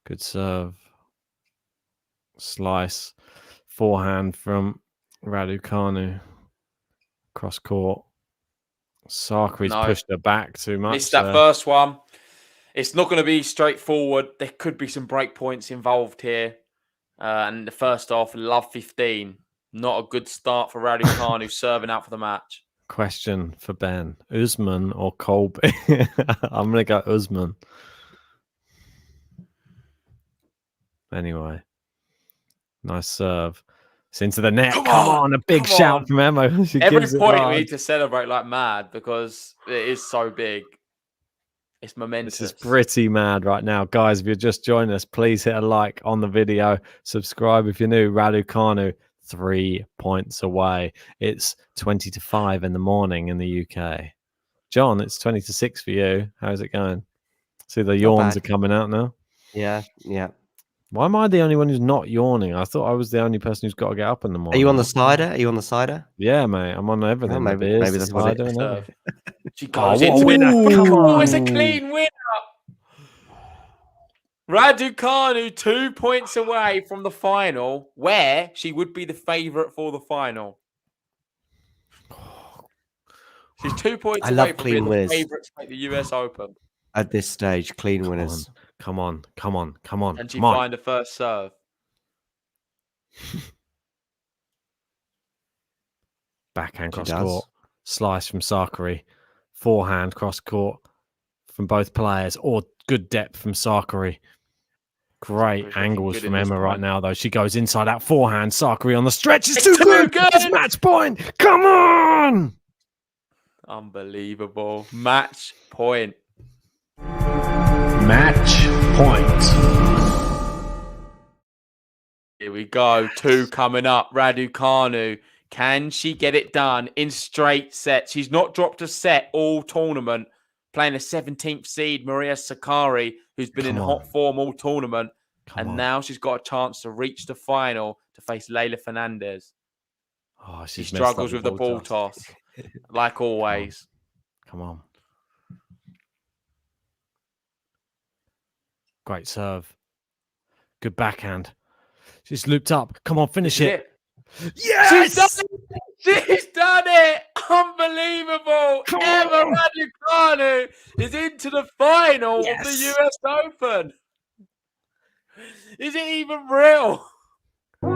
Good serve. Slice. Forehand from Raducanu. Cross court. Sakkari's pushed her back too much. Missed that first one. It's not going to be straightforward. There could be some break points involved here. And the first half, love 15. Not a good start for Raducanu serving out for the match. Question for Ben. Usman or Colby? I'm going to go Usman. Anyway. Nice serve. It's into the net. Come on, a big shout from Emma. Every point we need to celebrate like mad because it is so big. It's momentous. This is pretty mad right now. Guys, if you're just joining us, please hit a like on the video. Subscribe if you're new. Raducanu, 3 points away. It's 20-5 in the morning in the UK. John, it's 20-6 for you. How's it going? See, the yawns are coming out now. Yeah. Why am I the only one who's not yawning? I thought I was the only person who's got to get up in the morning. Are you on the cider? Yeah, mate. I'm on everything. Oh, maybe that's what it is. She goes into winner. Come on. It's a clean winner. Raducanu 2 points away from the final, where she would be the favourite for the final. She's 2 points away from being the favourite to make the US Open. At this stage, clean winners. Come on. And she find the first serve. Backhand cross court. Slice from Sakkari. Forehand cross court from both players. Or good depth from Sakkari. Great angles from Emma right now, though. She goes inside out forehand. Sakkari on the stretch. It's too good. It's match point. Come on. Unbelievable. Match point. Match point. Here we go. 2 coming up. Raducanu. Can she get it done in straight sets? She's not dropped a set all tournament. Playing a 17th seed, Maria Sakkari, who's been in hot form all tournament. Now she's got a chance to reach the final to face Leylah Fernandez. Oh, she struggles with the ball toss, like always. Come on. Great serve. Good backhand. She's looped up. Come on, finish it. Yes! She's done it! She's done it! Unbelievable! Emma Raducanu is into the final of the US Open. Is it even real? Ain't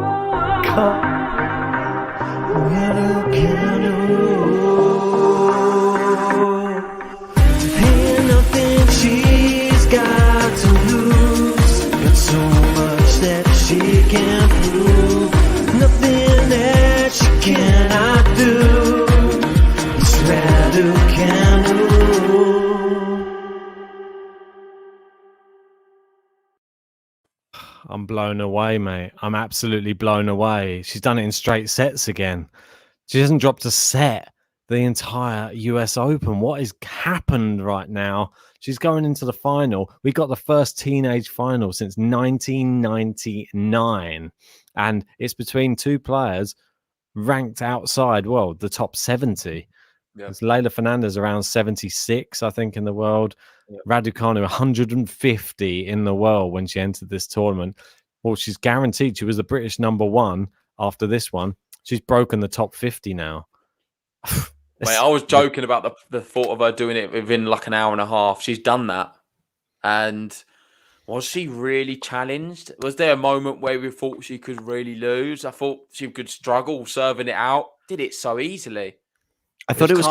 nothing she's got to lose, but so much that she can prove. Nothing that she cannot do. It's Raducanu. I'm blown away, mate. I'm absolutely blown away. She's done it in straight sets again. She hasn't dropped a set the entire US Open. What has happened right now? She's going into the final. We got the first teenage final since 1999. And it's between two players ranked outside, the top 70. Yeah. It's Leylah Fernandez around 76, I think, in the world. Yeah. Raducanu 150 in the world when she entered this tournament. Well, she's guaranteed. She was the British #1 after this one. She's broken the top 50 now. Mate, I was joking about the thought of her doing it within like an hour and a half. She's done that. And was she really challenged? Was there a moment where we thought she could really lose? I thought she could struggle serving it out. Did it so easily. I thought it was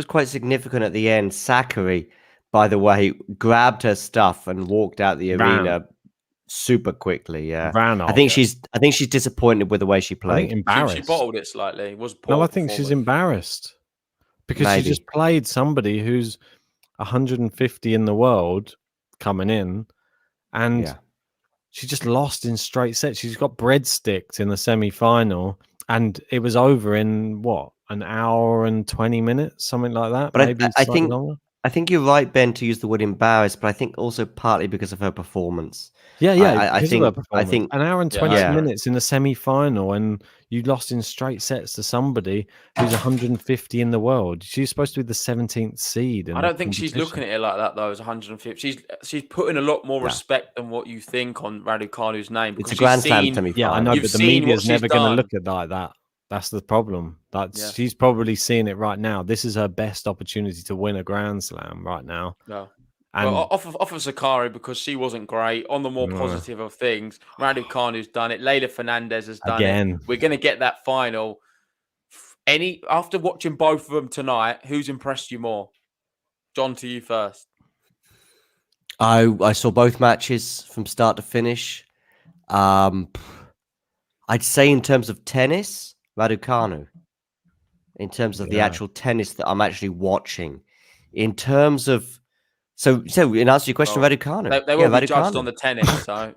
quite significant at the end. Sakkari, by the way, grabbed her stuff and walked out the arena super quickly. Yeah, I think she's disappointed with the way she played. Embarrassed. She bottled it slightly. It was poor. No, I think she's embarrassed because she just played somebody who's 150 in the world coming in, and she just lost in straight sets. She's got breadsticked in the semi-final, and it was over in an hour and 20 minutes, something like that. But maybe I think longer. I think you're right, Ben, to use the word embarrassed, but I think also partly because of her performance. Yeah, I because of her performance. think An hour and Yeah, 20 yeah. minutes in the semi-final, and you lost in straight sets to somebody who's 150 in the world. She's supposed to be the 17th seed. In I the don't think she's competition. looking at it like that though. As 150, she's putting a lot more Yeah. respect than what you think on Raducanu's name It's because a she's Grand Slam seen. semi-final. Yeah, I know, You've but the seen what media's she's never going to done. look at it like that. That's the problem. Yeah. She's probably seeing it right now. This is her best opportunity to win a Grand Slam right now. No. And Well, off of Sakkari because she wasn't great. On the more positive of things, Raducanu's done it. Leylah Fernandez has done Again. it. We're going to get that final. After watching both of them tonight, who's impressed you more? John, to you first. I saw both matches from start to finish. I'd say in terms of tennis, Raducanu. In terms of the actual tennis that I'm actually watching. In terms of so in answer to your question, Raducanu. They will be judged on the tennis, so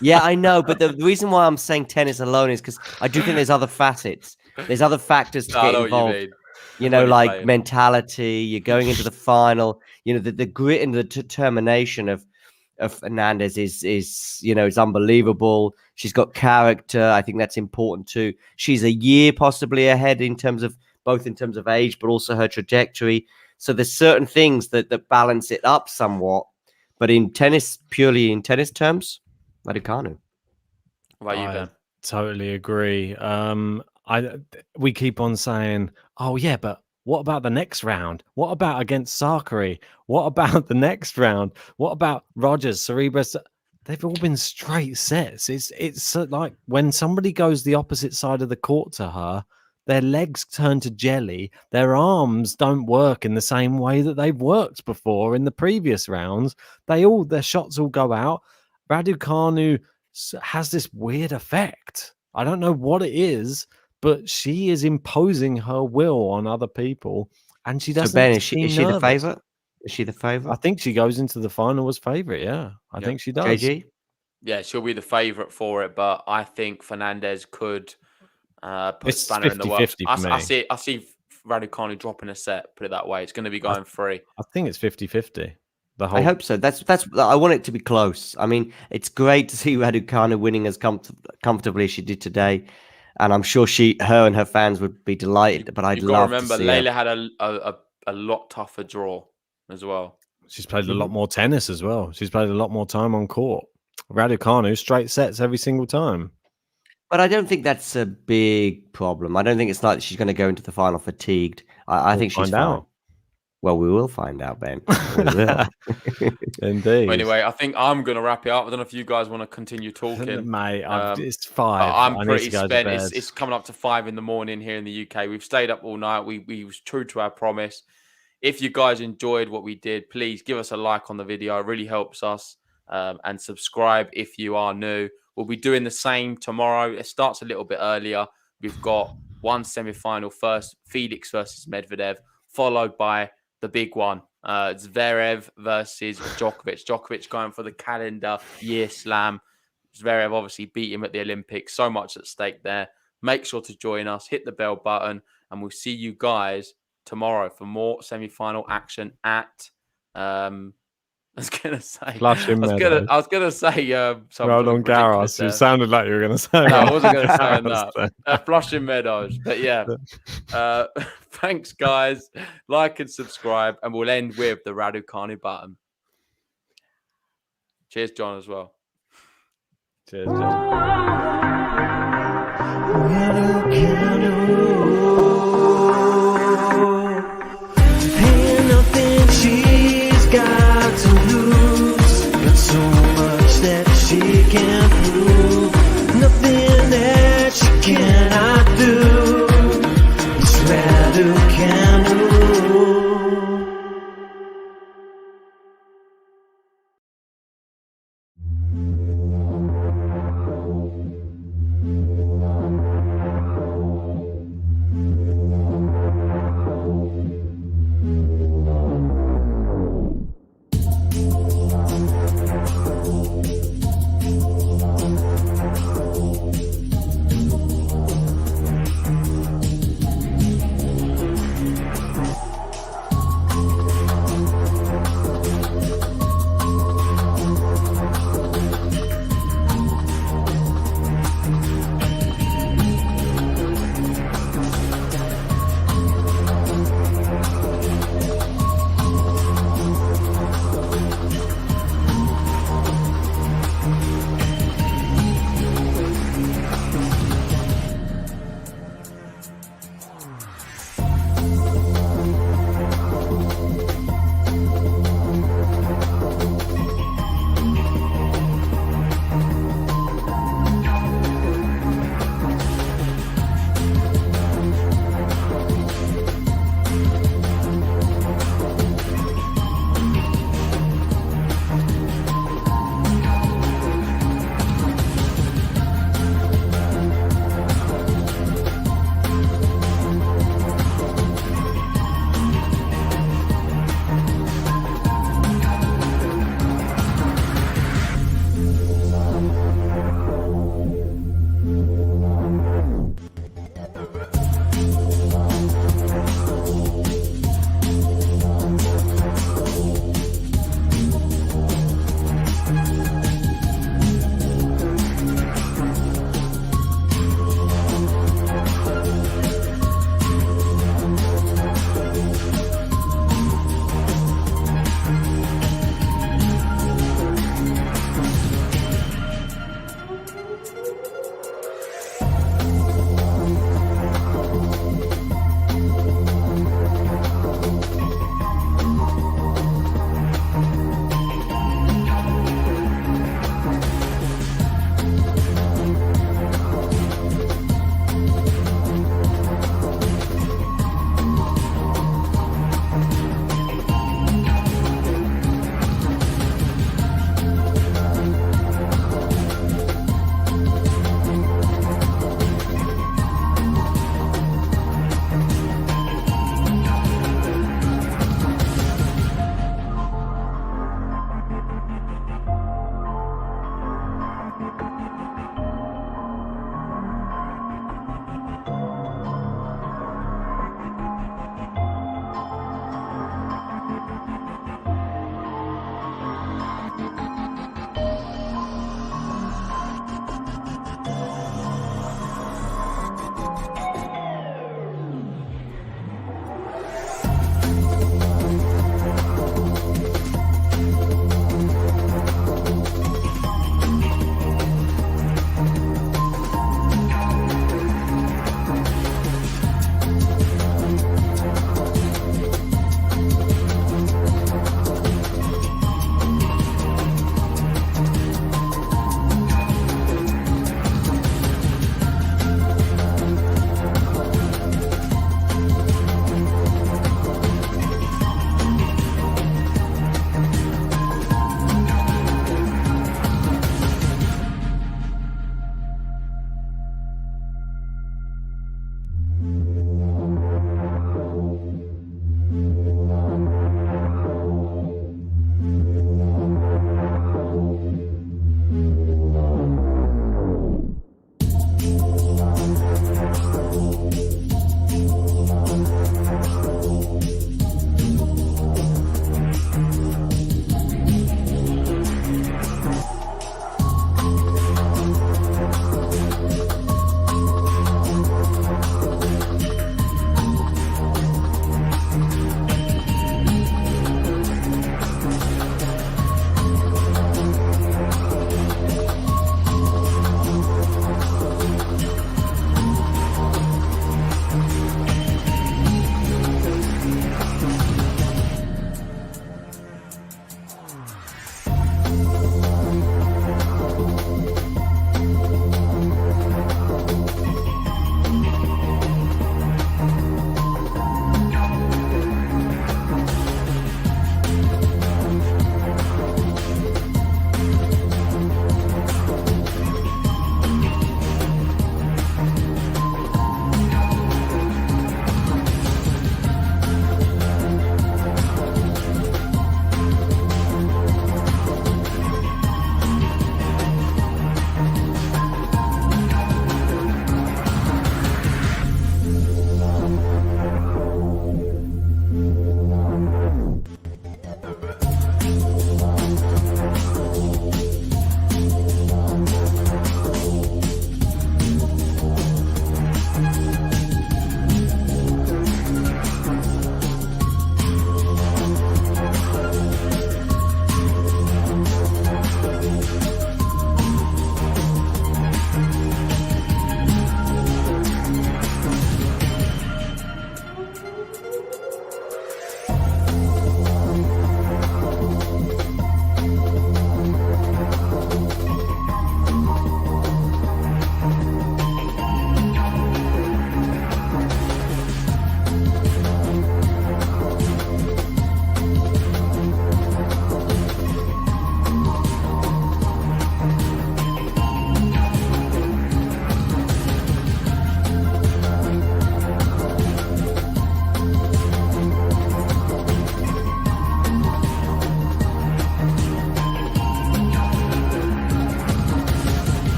yeah, I know, but the reason why I'm saying tennis alone is because I do think there's other facets. There's other factors to get involved. You know, like mentality. You're going into the final. You know, the grit and the determination of Fernandez is is unbelievable. She's got character. I think that's important too. She's a year possibly ahead in terms of age, but also her trajectory. So there's certain things that balance it up somewhat. But purely in tennis terms, Raducanu. What about you, Ben? Totally agree. We keep on saying, oh yeah, but what about the next round? What about against Sakkari? What about the next round? What about Rogers, Cerebros? They've all been straight sets. It's like when somebody goes the opposite side of the court to her, their legs turn to jelly. Their arms don't work in the same way that they've worked before in the previous rounds. Their shots all go out. Raducanu has this weird effect. I don't know what it is, but she is imposing her will on other people, and she doesn't. So Ben, is she nervous. the favorite? Is she the favorite? I think she goes into the final as favorite. Yeah, I think she does. JG? Yeah, she'll be the favorite for it, but I think Fernandez could put It's spanner in the works. 50-50 for me. I see Raducanu dropping a set. Put it that way. It's going to be going free. I think it's 50-50. I hope so. That's. I want it to be close. I mean, it's great to see Raducanu winning as comfortably as she did today, and I'm sure her and her fans would be delighted. But I'd love to see Leylah had a lot tougher draw as well. She's played a lot more tennis as well. She's played a lot more time on court. Raducanu straight sets every single time. But I don't think that's a big problem. I don't think it's like she's going to go into the final fatigued. I think she's fine. Well, we will find out, Ben. We will. Indeed. Anyway, I think I'm going to wrap it up. I don't know if you guys want to continue talking. Mate, it's 5. I'm pretty spent. It's coming up to 5 in the morning here in the UK. We've stayed up all night. We was true to our promise. If you guys enjoyed what we did, please give us a like on the video. It really helps us. And subscribe if you are new. We'll be doing the same tomorrow. It starts a little bit earlier. We've got one semi-final first, Felix versus Medvedev, followed by the big one, Zverev versus Djokovic. Djokovic going for the calendar year slam. Zverev obviously beat him at the Olympics. So much at stake there. Make sure to join us. Hit the bell button. And we'll see you guys tomorrow for more semi-final action at... I was gonna say Roland Garros. You sounded like you were gonna say. No, I wasn't gonna say that. Flushing Meadows, but yeah. Thanks, guys. Like and subscribe, and we'll end with the Raducanu button. Cheers, John, as well. Cheers, John.